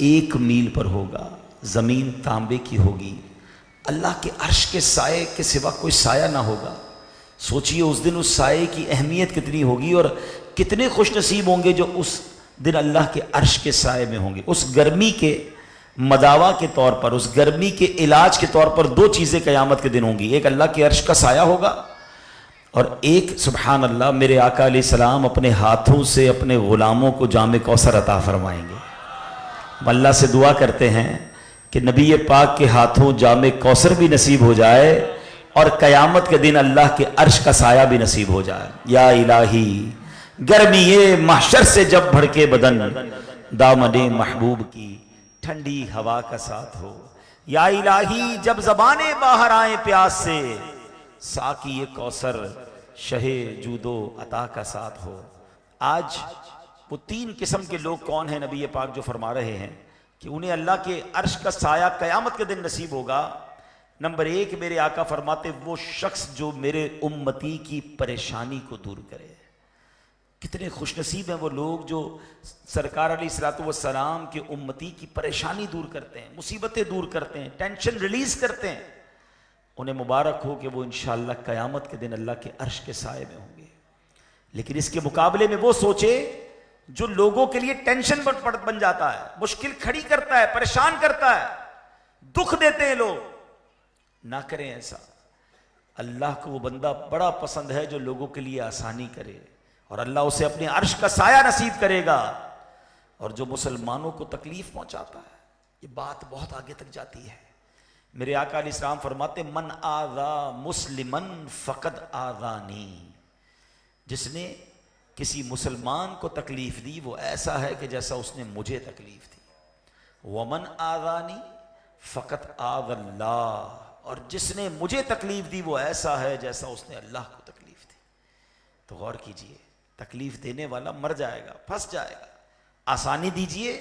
1 میل پر ہوگا، زمین تانبے کی ہوگی، اللہ کے عرش کے سائے کے سوا کوئی سایہ نہ ہوگا۔ سوچئے اس دن اس سائے کی اہمیت کتنی ہوگی، اور کتنے خوش نصیب ہوں گے جو اس دن اللہ کے عرش کے سائے میں ہوں گے۔ اس گرمی کے مداوا کے طور پر، اس گرمی کے علاج کے طور پر 2 چیزیں قیامت کے دن ہوں گی، ایک اللہ کے عرش کا سایہ ہوگا، اور ایک سبحان اللہ میرے آقا علیہ السلام اپنے ہاتھوں سے اپنے غلاموں کو جام کوثر عطا فرمائیں گے۔ ہم اللہ سے دعا کرتے ہیں کہ نبی پاک کے ہاتھوں جام کوثر بھی نصیب ہو جائے، اور قیامت کے دن اللہ کے عرش کا سایہ بھی نصیب ہو جائے۔ یا الہی گرمی محشر سے جب بھڑکے بدن، دامن محبوب کی ٹھنڈی ہوا کا ساتھ ہو۔ یا الہی جب زبانیں باہر آئیں پیاس سے، ساقی کوثر شہ جود و عطا کا ساتھ ہو۔ آج وہ 3 قسم کے لوگ کون ہیں نبی پاک جو فرما رہے ہیں کہ انہیں اللہ کے عرش کا سایہ قیامت کے دن نصیب ہوگا۔ نمبر 1 میرے آقا فرماتے وہ شخص جو میرے امتی کی پریشانی کو دور کرے۔ کتنے خوش نصیب ہیں وہ لوگ جو سرکار علیہ الصلوۃ والسلام کے امتی کی پریشانی دور کرتے ہیں، مصیبتیں دور کرتے ہیں، ٹینشن ریلیز کرتے ہیں۔ انہیں مبارک ہو کہ وہ انشاءاللہ قیامت کے دن اللہ کے عرش کے سائے میں ہوں گے۔ لیکن اس کے مقابلے میں وہ سوچے جو لوگوں کے لیے ٹینشن بن جاتا ہے، مشکل کھڑی کرتا ہے، پریشان کرتا ہے، دکھ دیتے ہیں لوگ، نہ کریں ایسا۔ اللہ کو وہ بندہ بڑا پسند ہے جو لوگوں کے لیے آسانی کرے، اور اللہ اسے اپنے عرش کا سایہ نصیب کرے گا۔ اور جو مسلمانوں کو تکلیف پہنچاتا ہے، یہ بات بہت آگے تک جاتی ہے۔ میرے آقا علیہ السلام فرماتے من آذا مسلمن فقد آذانی، جس نے کسی مسلمان کو تکلیف دی وہ ایسا ہے کہ جیسا اس نے مجھے تکلیف دی۔ ومن آذانی فقد آذى اللہ، اور جس نے مجھے تکلیف دی وہ ایسا ہے جیسا اس نے اللہ کو تکلیف دی۔ تو غور کیجئے، تکلیف دینے والا مر جائے گا، پھنس جائے گا۔ آسانی دیجئے،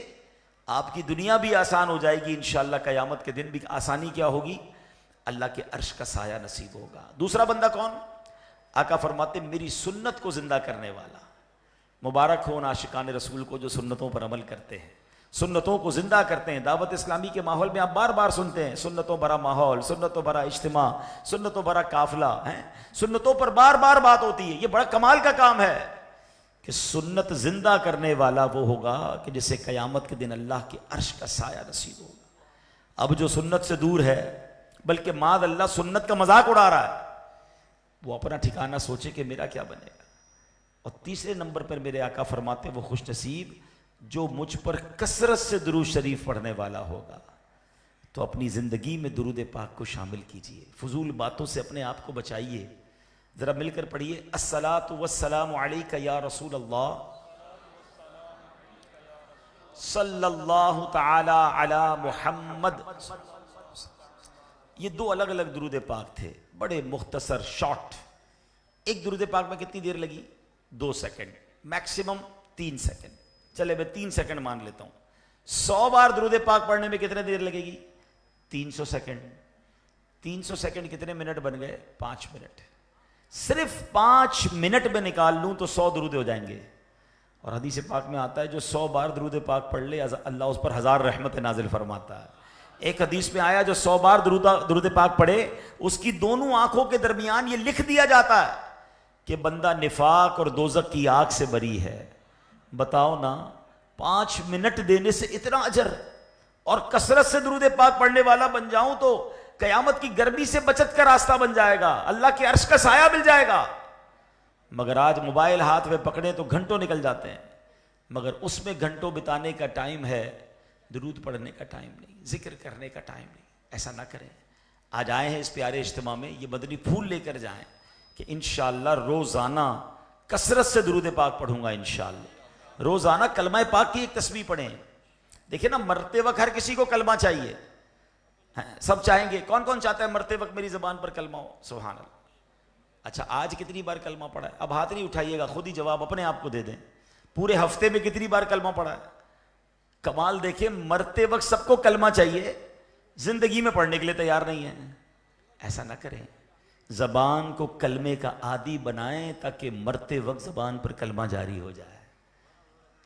آپ کی دنیا بھی آسان ہو جائے گی، انشاءاللہ قیامت کے دن بھی آسانی کیا ہوگی؟ اللہ کے عرش کا سایہ نصیب ہوگا۔ دوسرا بندہ کون؟ آقا فرماتے میری سنت کو زندہ کرنے والا۔ مبارک ہو ان عاشقان رسول کو جو سنتوں پر عمل کرتے ہیں، سنتوں کو زندہ کرتے ہیں۔ دعوت اسلامی کے ماحول میں آپ بار بار سنتے ہیں سنتوں بھرا ماحول، سنتوں بھرا اجتماع، سنتوں بھرا قافلہ ہیں، سنتوں پر بار بار بات ہوتی ہے۔ یہ بڑا کمال کا کام ہے کہ سنت زندہ کرنے والا وہ ہوگا کہ جسے قیامت کے دن اللہ کے عرش کا سایہ نصیب ہوگا۔ اب جو سنت سے دور ہے بلکہ معاذ اللہ سنت کا مذاق اڑا رہا ہے، وہ اپنا ٹھکانہ سوچے کہ میرا کیا بنے گا۔ اور تیسرے نمبر پر میرے آقا فرماتے وہ خوش نصیب جو مجھ پر کثرت سے درود شریف پڑھنے والا ہوگا۔ تو اپنی زندگی میں درود پاک کو شامل کیجئے، فضول باتوں سے اپنے آپ کو بچائیے۔ ذرا مل کر پڑھیے الصلاۃ والسلام علیک یا رسول اللہ صلی اللہ تعالی علی محمد۔ یہ 2 الگ الگ درود پاک تھے، بڑے مختصر شارٹ۔ ایک درود پاک میں کتنی دیر لگی؟ 2 سیکنڈ، میکسیمم 3 سیکنڈ۔ چلے میں 3 سیکنڈ مان لیتا ہوں۔ 100 بار درود پاک پڑھنے میں کتنے دیر لگے گی؟ 300 سیکنڈ۔ 300 سیکنڈ کتنے منٹ بن گئے؟ 5 منٹ۔ صرف 5 منٹ میں نکال لوں تو 100 درود ہو جائیں گے۔ اور حدیث پاک میں آتا ہے جو 100 بار درود پاک پڑھ لے اللہ اس پر 1000 رحمت نازل فرماتا ہے۔ ایک حدیث میں آیا جو 100 بار درود پاک پڑھے اس کی دونوں آنکھوں کے درمیان یہ لکھ دیا جاتا ہے کہ بندہ نفاق اور دوزخ کی آگ سے بری ہے۔ بتاؤ نا، 5 منٹ دینے سے اتنا اجر، اور کثرت سے درود پاک پڑھنے والا بن جاؤں تو قیامت کی گرمی سے بچت کا راستہ بن جائے گا، اللہ کے عرش کا سایہ مل جائے گا۔ مگر آج موبائل ہاتھ میں پکڑے تو گھنٹوں نکل جاتے ہیں، مگر اس میں گھنٹوں بتانے کا ٹائم ہے، درود پڑھنے کا ٹائم نہیں، ذکر کرنے کا ٹائم نہیں۔ ایسا نہ کریں۔ آج آئے ہیں اس پیارے اجتماع میں، یہ مدنی پھول لے کر جائیں کہ انشاءاللہ روزانہ کثرت سے درود پاک پڑھوں گا انشاءاللہ۔ روزانہ کلمہ پاک کی ایک تسبیح پڑھیں۔ دیکھیں نا، مرتے وقت ہر کسی کو کلمہ چاہیے، سب چاہیں گے۔ کون کون چاہتا ہے مرتے وقت میری زبان پر کلمہ ہو؟ سبحان اللہ۔ اچھا آج کتنی بار کلمہ پڑھا ہے؟ اب ہاتھ نہیں اٹھائیے گا، خود ہی جواب اپنے آپ کو دے دیں۔ پورے ہفتے میں کتنی بار کلمہ پڑھا ہے؟ کمال دیکھیں، مرتے وقت سب کو کلمہ چاہیے، زندگی میں پڑھنے کے لیے تیار نہیں ہے۔ ایسا نہ کریں، زبان کو کلمے کا عادی بنائیں تاکہ مرتے وقت زبان پر کلمہ جاری ہو جائے۔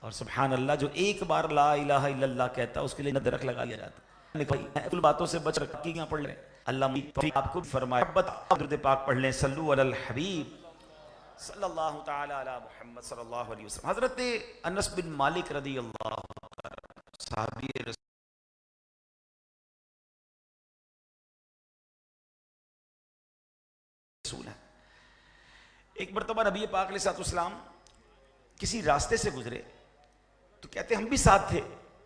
اور سبحان اللہ جو ایک بار لا الہ الا اللہ کہتا اس کے لیے درخت لگا دیا جاتا. کل باتوں سے بچ رکھ کے یہاں پڑھ لیں. اللہ آپ کو فرمائے درود پاک پڑھ لیں. صلو علی الحبیب صلی اللہ تعالی علی محمد صلی اللہ علیہ وسلم. حضرت انس بن مالک رضی اللہ صحابی رسول ہے. ایک مرتبہ نبی پاک علیہ الصلوۃ والسلام کسی راستے سے گزرے تو کہتے ہم بھی ساتھ تھے.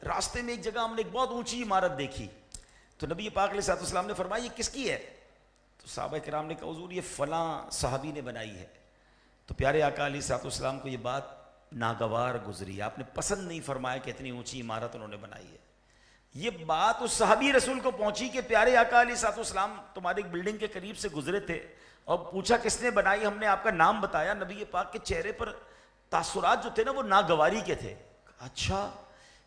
راستے میں ایک جگہ ہم نے ایک بہت اونچی عمارت دیکھی تو نبی پاک علیہ الصلوۃ والسلام نے فرمایا یہ کس کی ہے؟ تو صحابہ کرام نے کہا حضور یہ فلاں صحابی نے بنائی ہے. تو پیارے آقا علیہ الصلوۃ والسلام کو یہ بات ناگوار گزری. آپ نے پسند نہیں فرمایا کہ اتنی اونچی عمارت انہوں نے بنائی ہے. یہ بات اس صحابی رسول کو پہنچی کہ پیارے آقا علیہ الصلوۃ والسلام تمہاری ایک بلڈنگ کے قریب سے گزرے تھے اور پوچھا کس نے بنائی. ہم نے آپ کا نام بتایا. نبی پاک کے چہرے پر تاثرات جو تھے نا وہ ناگواری کے تھے. اچھا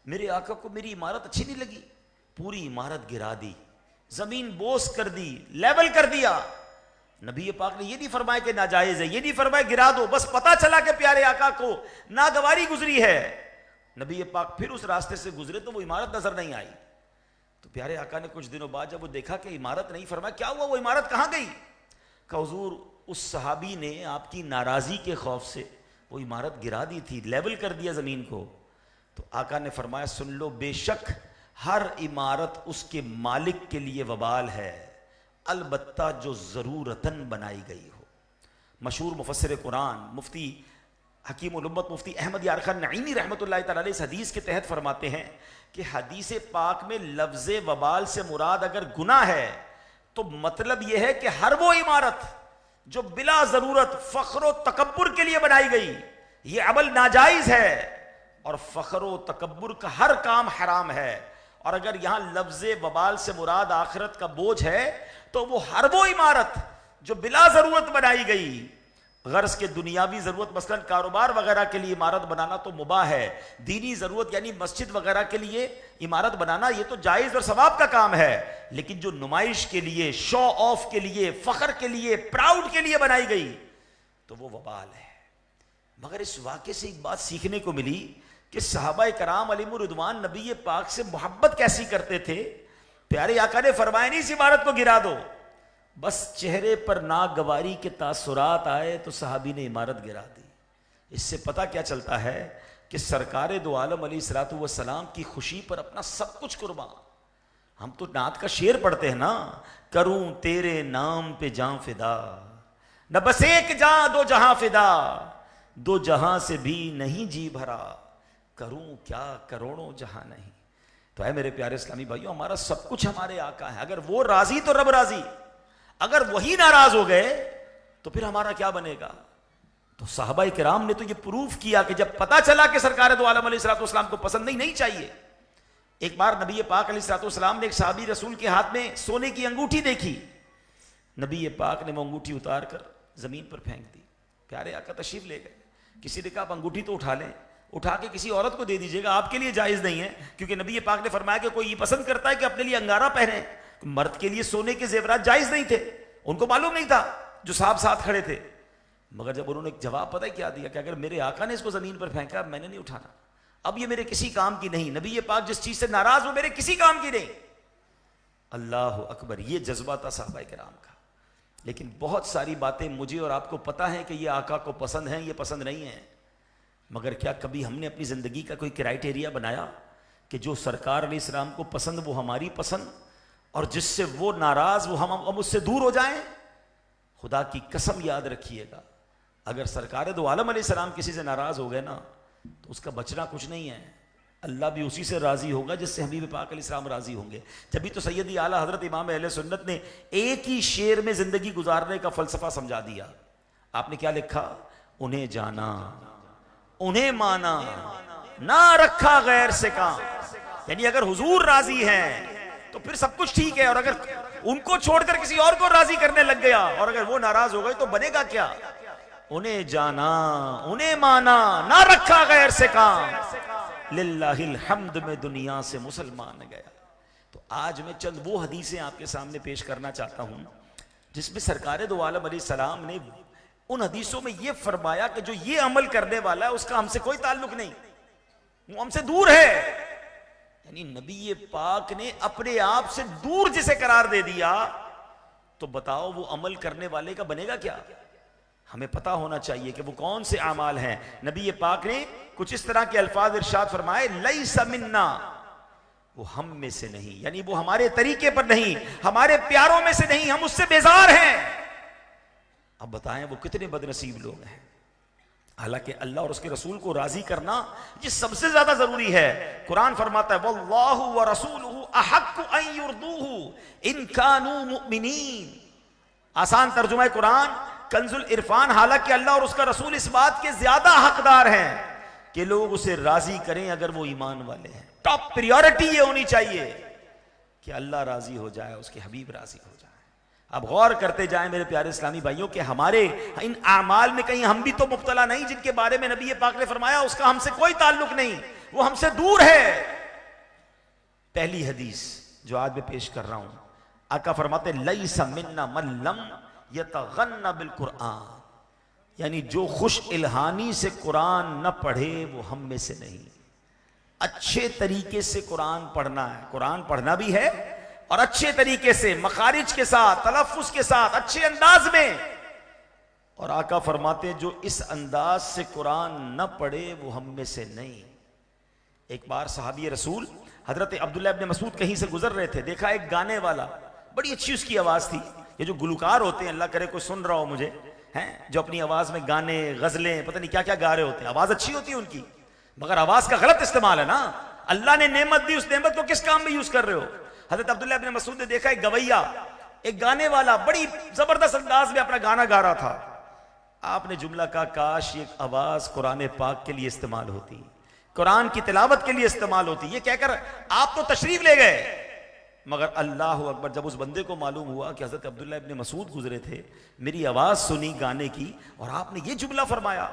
میرے آقا کو میری عمارت اچھی نہیں لگی. پوری عمارت گرا دی, زمین بوس کر دی, لیول کر دیا. نبی پاک نے یہ نہیں فرمایا کہ ناجائز ہے, یہ نہیں فرمایا گرا دو. بس پتا چلا کہ پیارے آقا کو ناگواری گزری ہے. نبی پاک پھر اس راستے سے گزرے تو وہ عمارت نظر نہیں آئی. تو پیارے آقا نے کچھ دنوں بعد جب وہ دیکھا کہ عمارت نہیں, فرمایا کیا ہوا, وہ عمارت کہاں گئی؟ کہ حضور اس صحابی نے آپ کی ناراضی کے خوف سے وہ عمارت گرا دی تھی, لیول کر دیا زمین کو. تو آقا نے فرمایا سن لو, بے شک ہر عمارت اس کے مالک کے لیے وبال ہے, البتہ جو ضرورتاً بنائی گئی ہو. مشہور مفسر قرآن مفتی حکیم الامت مفتی احمد یار خان نعیمی رحمۃ اللہ تعالی علیہ اس حدیث کے تحت فرماتے ہیں کہ حدیث پاک میں لفظ وبال سے مراد اگر گناہ ہے تو مطلب یہ ہے کہ ہر وہ عمارت جو بلا ضرورت فخر و تکبر کے لیے بنائی گئی یہ عمل ناجائز ہے, اور فخر و تکبر کا ہر کام حرام ہے. اور اگر یہاں لفظ وبال سے مراد آخرت کا بوجھ ہے تو وہ ہر وہ عمارت جو بلا ضرورت بنائی گئی, غرض کے دنیاوی ضرورت مثلا کاروبار وغیرہ کے لیے عمارت بنانا تو مباح ہے, دینی ضرورت یعنی مسجد وغیرہ کے لیے عمارت بنانا یہ تو جائز اور ثواب کا کام ہے, لیکن جو نمائش کے لیے, شو آف کے لیے, فخر کے لیے, پراؤڈ کے لیے بنائی گئی تو وہ وبال ہے. مگر اس واقعے سے ایک بات سیکھنے کو ملی کہ صحابہ کرام علیہم الرضوان نبی پاک سے محبت کیسی کرتے تھے. پیارے آقا نے فرمایا نہیں اس عمارت کو گرا دو, بس چہرے پر ناگواری کے تاثرات آئے تو صحابی نے عمارت گرا دی. اس سے پتہ کیا چلتا ہے کہ سرکار دو عالم علیہ الصلوۃ والسلام کی خوشی پر اپنا سب کچھ قربان. ہم تو نعت کا شعر پڑھتے ہیں نا, کروں تیرے نام پہ جاں فدا, نہ بس ایک جاں دو جہاں فدا, دو جہاں سے بھی نہیں جی بھرا, کروں کیا کروڑوں جہاں نہیں. تو اے میرے پیارے اسلامی بھائیوں, ہمارا سب کچھ ہمارے آقا ہے. اگر وہ راضی تو رب راضی, اگر وہی ناراض ہو گئے تو پھر ہمارا کیا بنے گا. تو صحابہ کرام نے تو یہ پروف کیا کہ جب پتا چلا کہ سرکار دو عالم علیہ الصلوۃ والسلام کو پسند نہیں چاہیے. ایک بار نبی پاک علیہ الصلوۃ والسلام نے ایک صحابی رسول کے ہاتھ میں سونے کی انگوٹھی دیکھی. نبی پاک نے وہ انگوٹھی اتار کر زمین پر پھینک دی. پیارے آقا تشریف لے گئے. کسی نے کہا آپ انگوٹھی تو اٹھا لیں, اٹھا کے کسی عورت کو دے دیجیے گا, آپ کے لیے جائز نہیں ہے, کیونکہ نبی پاک نے فرمایا کہ کوئی یہ پسند کرتا ہے کہ اپنے لیے انگارہ پہنے. مرد کے لیے سونے کے زیورات جائز نہیں تھے, ان کو معلوم نہیں تھا جو صاحب ساتھ کھڑے تھے. مگر جب انہوں نے جواب پتہ کیا دیا کہ اگر میرے آقا نے اس کو زمین پر پھینکا میں نے نہیں اٹھانا, اب یہ میرے کسی کام کی نہیں. نبی پاک جس چیز سے ناراض ہو میرے کسی کام کی نہیں. اللہ اکبر, یہ جذبہ تھا صحابہ کرام کا. لیکن بہت ساری باتیں مجھے اور آپ کو پتہ ہے کہ یہ آقا کو پسند ہیں, یہ پسند نہیں ہیں. مگر کیا کبھی ہم نے اپنی زندگی کا کوئی کرائٹیریا بنایا کہ جو سرکار علیہ السلام کو پسند وہ ہماری پسند, اور جس سے وہ ناراض وہ ہم اس سے دور ہو جائیں؟ خدا کی قسم یاد رکھیے گا, اگر سرکار دو عالم علیہ السلام کسی سے ناراض ہو گئے نا تو اس کا بچنا کچھ نہیں ہے. اللہ بھی اسی سے راضی ہوگا جس سے حبیب پاک علیہ السلام راضی ہوں گے. جبھی تو سیدی اعلیٰ حضرت امام اہل سنت نے ایک ہی شعر میں زندگی گزارنے کا فلسفہ سمجھا دیا. آپ نے کیا لکھا؟ انہیں جانا, انہیں مانا, نہ رکھا غیر سے کام. یعنی اگر حضور راضی ہیں تو پھر سب کچھ ٹھیک ہے, اور اگر ان کو چھوڑ کر کسی اور کو راضی کرنے لگ گیا اور اگر وہ ناراض ہو گئے تو بنے گا کیا؟ انہیں جانا, انہیں مانا, نہ رکھا غیر سے کام, للہ الحمد میں دنیا سے مسلمان گیا. تو آج میں چند وہ حدیثیں آپ کے سامنے پیش کرنا چاہتا ہوں جس میں سرکار دو عالم علیہ السلام نے ان حدیثوں میں یہ فرمایا کہ جو یہ عمل کرنے والا ہے اس کا ہم سے کوئی تعلق نہیں. وہ ہم سے دور ہے. یعنی نبی پاک نے اپنے آپ سے دور جسے قرار دے دیا تو بتاؤ وہ عمل کرنے والے کا بنے گا کیا؟ ہمیں پتا ہونا چاہیے کہ وہ کون سے اعمال ہیں. نبی پاک نے کچھ اس طرح کے الفاظ ارشاد فرمائے، لیس منا، وہ ہم میں سے نہیں، یعنی وہ ہمارے طریقے پر نہیں، ہمارے پیاروں میں سے نہیں، ہم اس سے بیزار ہیں. اب بتائیں وہ کتنے بد نصیب لوگ ہیں. حالانکہ اللہ اور اس کے رسول کو راضی کرنا یہ سب سے زیادہ ضروری ہے. قرآن فرماتا ہے واللہ ورسولہ احق ان یرضوہ ان کانوا مؤمنین. آسان ترجمہ ہے قرآن کنز العرفان. حالانکہ اللہ اور اس کا رسول اس بات کے زیادہ حقدار ہیں کہ لوگ اسے راضی کریں اگر وہ ایمان والے ہیں. ٹاپ پریورٹی یہ ہونی چاہیے کہ اللہ راضی ہو جائے، اس کے حبیب راضی ہو جائے. اب غور کرتے جائیں میرے پیارے اسلامی بھائیوں کہ ہمارے ان اعمال میں کہیں ہم بھی تو مبتلا نہیں جن کے بارے میں نبی پاک نے فرمایا اس کا ہم سے کوئی تعلق نہیں، وہ ہم سے دور ہے. پہلی حدیث جو آج میں پیش کر رہا ہوں، آقا فرماتے لیس منا من لم یتغنى بالقرآن، یعنی جو خوش الہانی سے قرآن نہ پڑھے وہ ہم میں سے نہیں. اچھے طریقے سے قرآن پڑھنا ہے، قرآن پڑھنا بھی ہے اور اچھے طریقے سے، مخارج کے ساتھ، تلفظ کے ساتھ، اچھے انداز میں. اور آقا فرماتے جو اس انداز سے قرآن نہ پڑھے وہ ہم میں سے نہیں. ایک بار صحابی رسول حضرت عبداللہ ابن مسعود کہیں سے گزر رہے تھے، دیکھا ایک گانے والا، بڑی اچھی اس کی آواز تھی. یہ جو گلوکار ہوتے ہیں، اللہ کرے کوئی سن رہا ہو مجھے، ہیں جو اپنی آواز میں گانے، غزلیں، پتہ نہیں کیا کیا گا رہے ہوتے ہیں. آواز اچھی ہوتی ہے ان کی، مگر آواز کا غلط استعمال ہے نا. اللہ نے نعمت دی، اس نعمت کو کس کام میں یوز کر رہے ہو؟ حضرت عبداللہ ابن مسعود نے دیکھا ایک گویا، ایک گانے والا بڑی زبردست انداز میں اپنا گانا گا رہا تھا. آپ نے جملہ کہا کاش یہ آواز قرآن پاک کے لیے استعمال ہوتی، قرآن کی تلاوت کے لیے استعمال ہوتی. یہ کہہ کر آپ تو تشریف لے گئے، مگر اللہ اکبر جب اس بندے کو معلوم ہوا کہ حضرت عبداللہ ابن مسعود گزرے تھے، میری آواز سنی گانے کی اور آپ نے یہ جملہ فرمایا،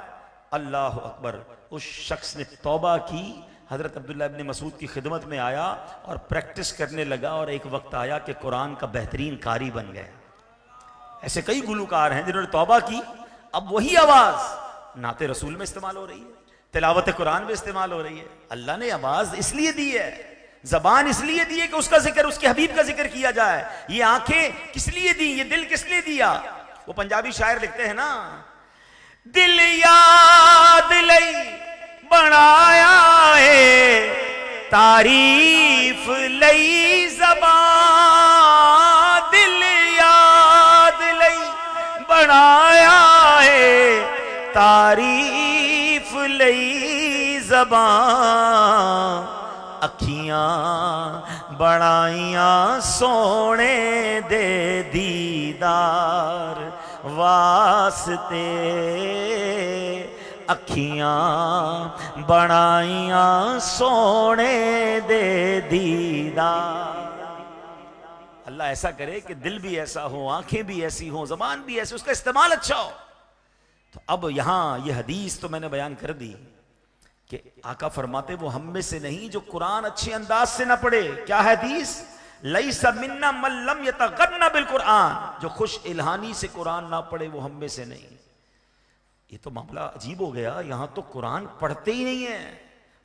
اللہ اکبر، اس شخص نے توبہ کی، حضرت عبداللہ ابن مسعود کی خدمت میں آیا اور پریکٹس کرنے لگا، اور ایک وقت آیا کہ قرآن کا بہترین قاری بن گیا. ایسے کئی گلوکار ہیں جنہوں نے توبہ کی، اب وہی آواز نعت رسول میں استعمال ہو رہی ہے، تلاوت قرآن میں استعمال ہو رہی ہے. اللہ نے آواز اس لیے دی ہے، زبان اس لیے دی ہے کہ اس کا ذکر، اس کے حبیب کا ذکر کیا جائے. یہ آنکھیں کس لیے دی، یہ دل کس لیے دیا؟ وہ پنجابی شاعر لکھتے ہیں نا، دل یاد لئی بنایا ہے تعریف لئی زبان، دل یاد لئی بنایا ہے تعریف لئی زبان، اکھیاں بڑائیاں سونے دے دیدار واسطے، اکھیاں بڑائیاں سونے دے دیدار. اللہ ایسا کرے کہ دل بھی ایسا ہو، آنکھیں بھی ایسی ہوں، زبان بھی ایسی، اس کا استعمال اچھا ہو. تو اب یہاں یہ حدیث تو میں نے بیان کر دی کہ آقا فرماتے وہ ہم میں سے نہیں جو قرآن اچھے انداز سے نہ پڑھے. کیا حدیث؟ لیس منا من لم یتغنى بالقرآن، جو خوش الہانی سے قرآن نہ پڑھے وہ ہم میں سے نہیں. یہ تو معاملہ عجیب ہو گیا، یہاں تو قرآن پڑھتے ہی نہیں ہیں.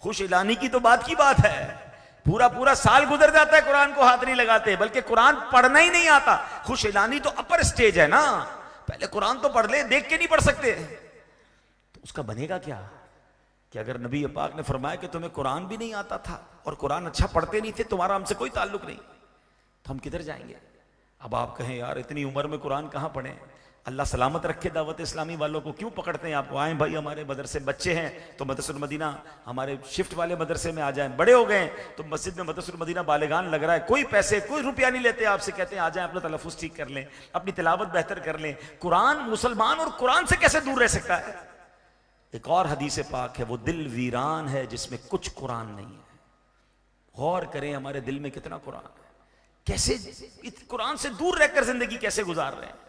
خوش الہانی کی تو بات کی بات ہے، پورا پورا سال گزر جاتا ہے قرآن کو ہاتھ نہیں لگاتے، بلکہ قرآن پڑھنا ہی نہیں آتا. خوش الہانی تو اپر سٹیج ہے نا، پہلے قرآن تو پڑھ لے، دیکھ کے نہیں پڑھ سکتے. تو اس کا بنے گا کیا کہ اگر نبی پاک نے فرمایا کہ تمہیں قرآن بھی نہیں آتا تھا اور قرآن اچھا پڑھتے نہیں تھے، تمہارا ہم سے کوئی تعلق نہیں، تو ہم کدھر جائیں گے؟ اب آپ کہیں یار اتنی عمر میں قرآن کہاں پڑھیں؟ اللہ سلامت رکھے دعوت اسلامی والوں کو، کیوں پکڑتے ہیں آپ کو؟ آئیں بھائی، ہمارے مدرسے بچے ہیں تو مدرسہ المدینہ ہمارے شفٹ والے مدرسے میں آ جائیں، بڑے ہو گئے تو مسجد میں مدرسہ المدینہ بالغان لگ رہا ہے، کوئی پیسے کوئی روپیہ نہیں لیتے آپ سے، کہتے ہیں آ جائیں، اپنا تلفظ ٹھیک کر لیں، اپنی تلاوت بہتر کر لیں. قرآن مسلمان اور قرآن سے کیسے دور رہ سکتا ہے؟ ایک اور حدیث پاک ہے، وہ دل ویران ہے جس میں کچھ قرآن نہیں ہے. غور کریں ہمارے دل میں کتنا قرآن ہے، کیسے قرآن سے دور رہ کر زندگی کیسے گزار رہے ہیں.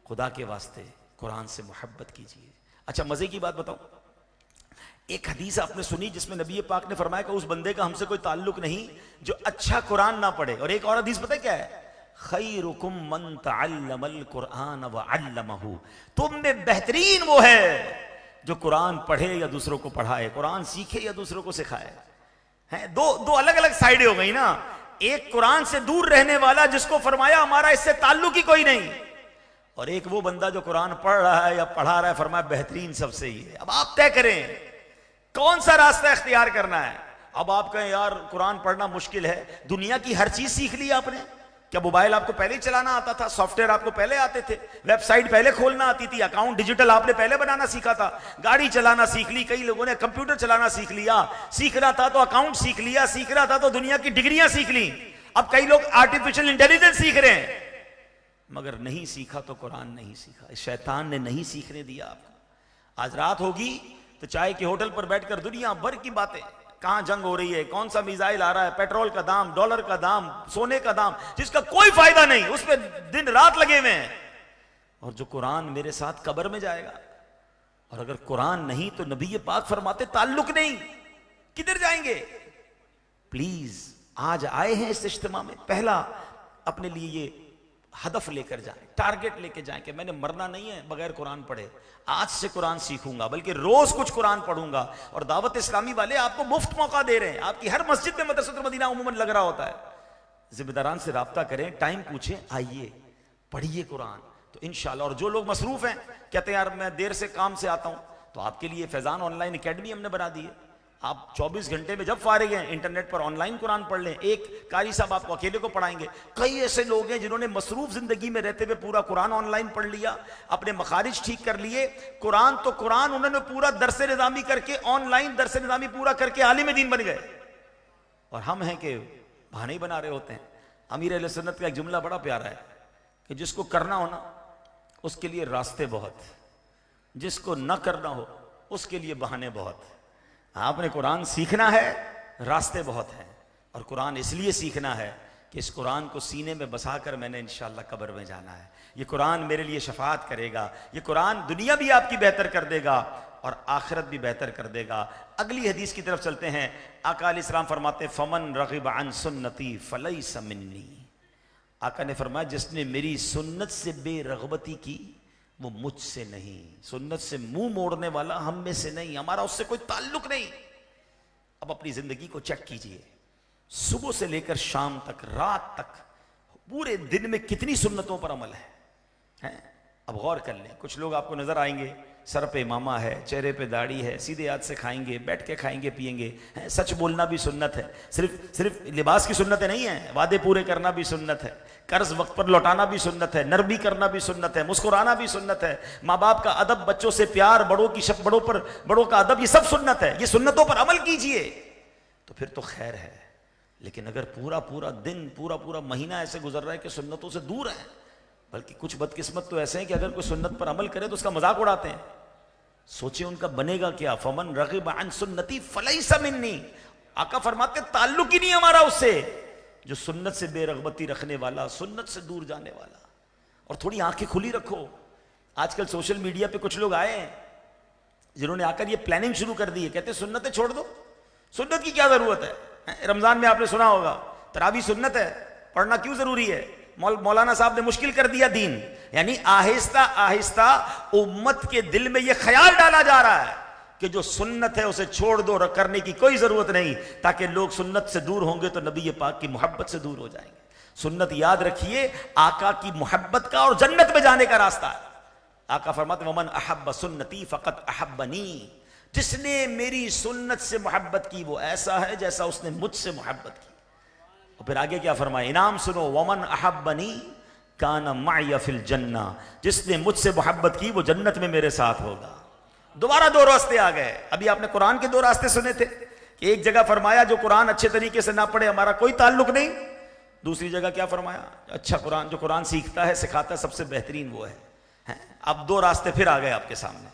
خدا کے واسطے قرآن سے محبت کیجیے. اچھا مزے کی بات بتاؤں، ایک حدیث آپ نے سنی جس میں نبی پاک نے فرمایا کہ اس بندے کا ہم سے کوئی تعلق نہیں جو اچھا قرآن نہ پڑھے. اور ایک اور حدیث پتہ کیا ہے؟ خیرکم من تعلم القرآن وعلمہ، تم میں بہترین وہ ہے جو قرآن پڑھے یا دوسروں کو پڑھائے، قرآن سیکھے یا دوسروں کو سکھائے. ہیں دو الگ الگ سائیڈیں ہو گئی نا. ایک قرآن سے دور رہنے والا جس کو فرمایا ہمارا اس سے تعلق ہی کوئی نہیں، اور ایک وہ بندہ جو قرآن پڑھ رہا ہے یا پڑھا رہا ہے، فرمایا بہترین سب سے ہی ہے. اب آپ طے کریں کون سا راستہ اختیار کرنا ہے. اب آپ کہیں یار قرآن پڑھنا مشکل ہے، دنیا کی ہر چیز سیکھ لی آپ نے. کیا موبائل آپ کو پہلے ہی چلانا آتا تھا؟ سافٹ ویئر آپ کو پہلے آتے تھے؟ ویب سائٹ پہلے کھولنا آتی تھی؟ اکاؤنٹ ڈیجیٹل آپ نے پہلے بنانا سیکھا تھا؟ گاڑی چلانا سیکھ لی، کئی لوگوں نے کمپیوٹر چلانا سیکھ لیا. سیکھنا تھا تو اکاؤنٹ سیکھ لیا، سیکھنا تھا تو دنیا کی ڈگریاں سیکھ لی. اب کئی لوگ آرٹیفیشل انٹیلیجنس سیکھ رہے ہیں، مگر نہیں سیکھا تو قرآن نہیں سیکھا. شیطان نے نہیں سیکھنے دیا آپ کو. آج رات ہوگی تو چائے کے ہوٹل پر بیٹھ کر دنیا بھر کی باتیں، کہاں جنگ ہو رہی ہے، کون سا میزائل آ رہا ہے، پیٹرول کا دام، ڈالر کا دام، سونے کا دام، جس کا کوئی فائدہ نہیں، اس پہ دن رات لگے ہوئے ہیں. اور جو قرآن میرے ساتھ قبر میں جائے گا، اور اگر قرآن نہیں تو نبی پاک فرماتے تعلق نہیں، کدھر جائیں گے؟ پلیز آج آئے ہیں اس اجتماع میں، پہلا اپنے لیے یہ ہدف لے کر جائیں، ٹارگٹ لے کے جائیں کہ میں نے مرنا نہیں ہے بغیر قرآن پڑھے. آج سے قرآن سیکھوں گا، بلکہ روز کچھ قرآن پڑھوں گا. اور دعوت اسلامی والے آپ کو مفت موقع دے رہے ہیں، آپ کی ہر مسجد میں مدرسۃ المدینہ عموماً لگ رہا ہوتا ہے. ذمہ داران سے رابطہ کریں، ٹائم پوچھیں، آئیے پڑھیے قرآن. تو انشاءاللہ. اور جو لوگ مصروف ہیں، کہتے ہیں یار میں دیر سے کام سے آتا ہوں، تو آپ کے لیے فیضان آن لائن اکیڈمی ہم نے بنا دی ہے. آپ 24 گھنٹے میں جب فارغ ہیں انٹرنیٹ پر آن لائن قرآن پڑھ لیں. ایک قاری صاحب آپ کو اکیلے کو پڑھائیں گے. کئی ایسے لوگ ہیں جنہوں نے مصروف زندگی میں رہتے ہوئے پورا قرآن آن لائن پڑھ لیا، اپنے مخارج ٹھیک کر لیے. قرآن تو قرآن انہوں نے پورا درس نظامی کر کے، آن لائن درس نظامی پورا کر کے عالم دین بن گئے. اور ہم ہیں کہ بہانے ہی بنا رہے ہوتے ہیں. امیر اہل سنت کا ایک جملہ بڑا پیارا ہے کہ جس کو کرنا ہو نا اس کے لیے راستے بہت، جس کو نہ کرنا ہو اس کے لیے بہانے بہت. آپ نے قرآن سیکھنا ہے، راستے بہت ہیں. اور قرآن اس لیے سیکھنا ہے کہ اس قرآن کو سینے میں بسا کر میں نے انشاءاللہ قبر میں جانا ہے. یہ قرآن میرے لیے شفاعت کرے گا. یہ قرآن دنیا بھی آپ کی بہتر کر دے گا اور آخرت بھی بہتر کر دے گا. اگلی حدیث کی طرف چلتے ہیں. آقا علیہ السلام فرماتے فمن رغب عن سنتی فلیس منی. آقا نے فرمایا جس نے میری سنت سے بے رغبتی کی وہ مجھ سے نہیں. سنت سے منہ موڑنے والا ہم میں سے نہیں، ہمارا اس سے کوئی تعلق نہیں. اب اپنی زندگی کو چیک کیجئے، صبح سے لے کر شام تک، رات تک، پورے دن میں کتنی سنتوں پر عمل ہے. اب غور کر لیں. کچھ لوگ آپ کو نظر آئیں گے سر پہ امامہ ہے، چہرے پہ داڑھی ہے، سیدھے ہاتھ سے کھائیں گے، بیٹھ کے کھائیں گے پیئیں گے. سچ بولنا بھی سنت ہے. صرف لباس کی سنتیں نہیں ہیں، وعدے پورے کرنا بھی سنت ہے، قرض وقت پر لوٹانا بھی سنت ہے، نرمی کرنا بھی سنت ہے، مسکرانا بھی سنت ہے، ماں باپ کا ادب، بچوں سے پیار، بڑوں کا ادب، یہ سب سنت ہے. یہ سنتوں پر عمل کیجئے تو پھر تو خیر ہے. لیکن اگر پورا دن، پورا مہینہ ایسے گزر رہا ہے کہ سنتوں سے دور ہے، بلکہ کچھ بدقسمت تو ایسے ہیں کہ اگر کوئی سنت پر عمل کرے تو اس کا مذاق اڑاتے ہیں. سوچیں ان کا بنے گا کیا. فمن رغب عن سنتی فلیس منی. آقا فرماتے تعلق ہی نہیں ہمارا اس سے. جو سنت سے بے رغبتی رکھنے والا، سنت سے دور جانے والا. اور تھوڑی آنکھیں کھلی رکھو. آج کل سوشل میڈیا پہ کچھ لوگ آئے ہیں جنہوں نے آ کر یہ پلاننگ شروع کر دی ہے. کہتے ہیں سنتیں چھوڑ دو، سنت کی کیا ضرورت ہے. رمضان میں آپ نے سنا ہوگا تراویح سنت ہے، پڑھنا کیوں ضروری ہے. مولانا صاحب نے مشکل کر دیا دین. یعنی آہستہ آہستہ امت کے دل میں یہ خیال ڈالا جا رہا ہے کہ جو سنت ہے اسے چھوڑ دو، کرنے کی کوئی ضرورت نہیں، تاکہ لوگ سنت سے دور ہوں گے تو نبی پاک کی محبت سے دور ہو جائیں گے. سنت یاد رکھیے آقا کی محبت کا اور جنت میں جانے کا راستہ ہے. آقا فرماتے ومن احب سنتی فقط احبنی. جس نے میری سنت سے محبت کی وہ ایسا ہے جیسا اس نے مجھ سے محبت کی. اور پھر آگے کیا فرمایا، انعام سنو، ومن احبنی کان معی فی الجنہ. جس نے مجھ سے محبت کی وہ جنت میں میرے ساتھ ہوگا. دوبارہ دو راستے آ گئے. ابھی آپ نے قرآن کے دو راستے سنے تھے کہ ایک جگہ فرمایا جو قرآن اچھے طریقے سے نہ پڑھے ہمارا کوئی تعلق نہیں. دوسری جگہ کیا فرمایا، اچھا قرآن جو قرآن سیکھتا ہے سکھاتا ہے سب سے بہترین وہ ہے. اب دو راستے پھر آ گئے آپ کے سامنے.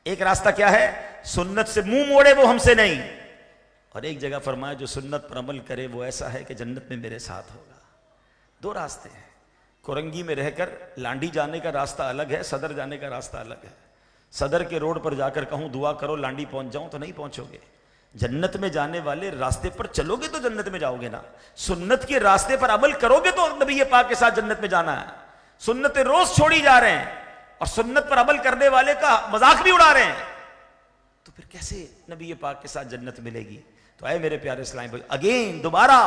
ایک راستہ کیا ہے، سنت سے منہ موڑے وہ ہم سے نہیں. اور ایک جگہ فرمایا جو سنت پر عمل کرے وہ ایسا ہے کہ جنت میں میرے ساتھ ہوگا. دو راستے ہیں. کورنگی میں رہ کر لانڈی جانے کا راستہ الگ ہے، صدر جانے کا راستہ الگ ہے. صدر کے روڈ پر جا کر کہوں دعا کرو لانڈی پہنچ جاؤں تو نہیں پہنچو گے. جنت میں جانے والے راستے پر چلو گے تو جنت میں جاؤ گے نا. سنت کے راستے پر عمل کرو گے تو نبی پاک کے ساتھ جنت میں جانا ہے. سنتیں روز چھوڑی جا رہے ہیں اور سنت پر عمل کرنے والے کا مذاق بھی اڑا رہے ہیں. تو پھر کیسے نبی پاک کے ساتھ جنت ملے گی؟ تو اے میرے پیارے اسلامی بھائی، اگین دوبارہ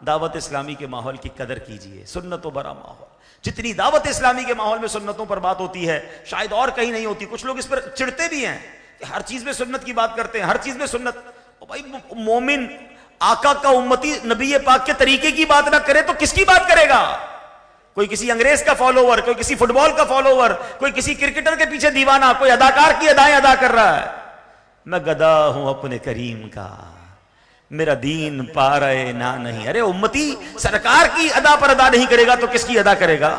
دعوت اسلامی کے ماحول کی قدر کیجئے، سنتوں بھرا ماحول. جتنی دعوت اسلامی کے ماحول میں سنتوں پر بات ہوتی ہے شاید اور کہیں نہیں ہوتی. کچھ لوگ اس پر چڑھتے بھی ہیں کہ ہر چیز میں سنت کی بات کرتے ہیں، ہر چیز میں سنت. او بھائی، مومن آقا کا امتی نبی پاک کے طریقے کی بات نہ کرے تو کس کی بات کرے گا؟ کوئی کسی انگریز کا فالوور، کوئی کسی فٹ بال کا فالوور، کوئی کسی کرکٹر کے پیچھے دیوانہ، کوئی اداکار کی ادائیں ادا کر رہا ہے. میں گدا ہوں اپنے کریم کا، میرا دین پا رہے نہ نہیں. ارے امتی سرکار کی ادا پر ادا نہیں کرے گا تو کس کی ادا کرے گا؟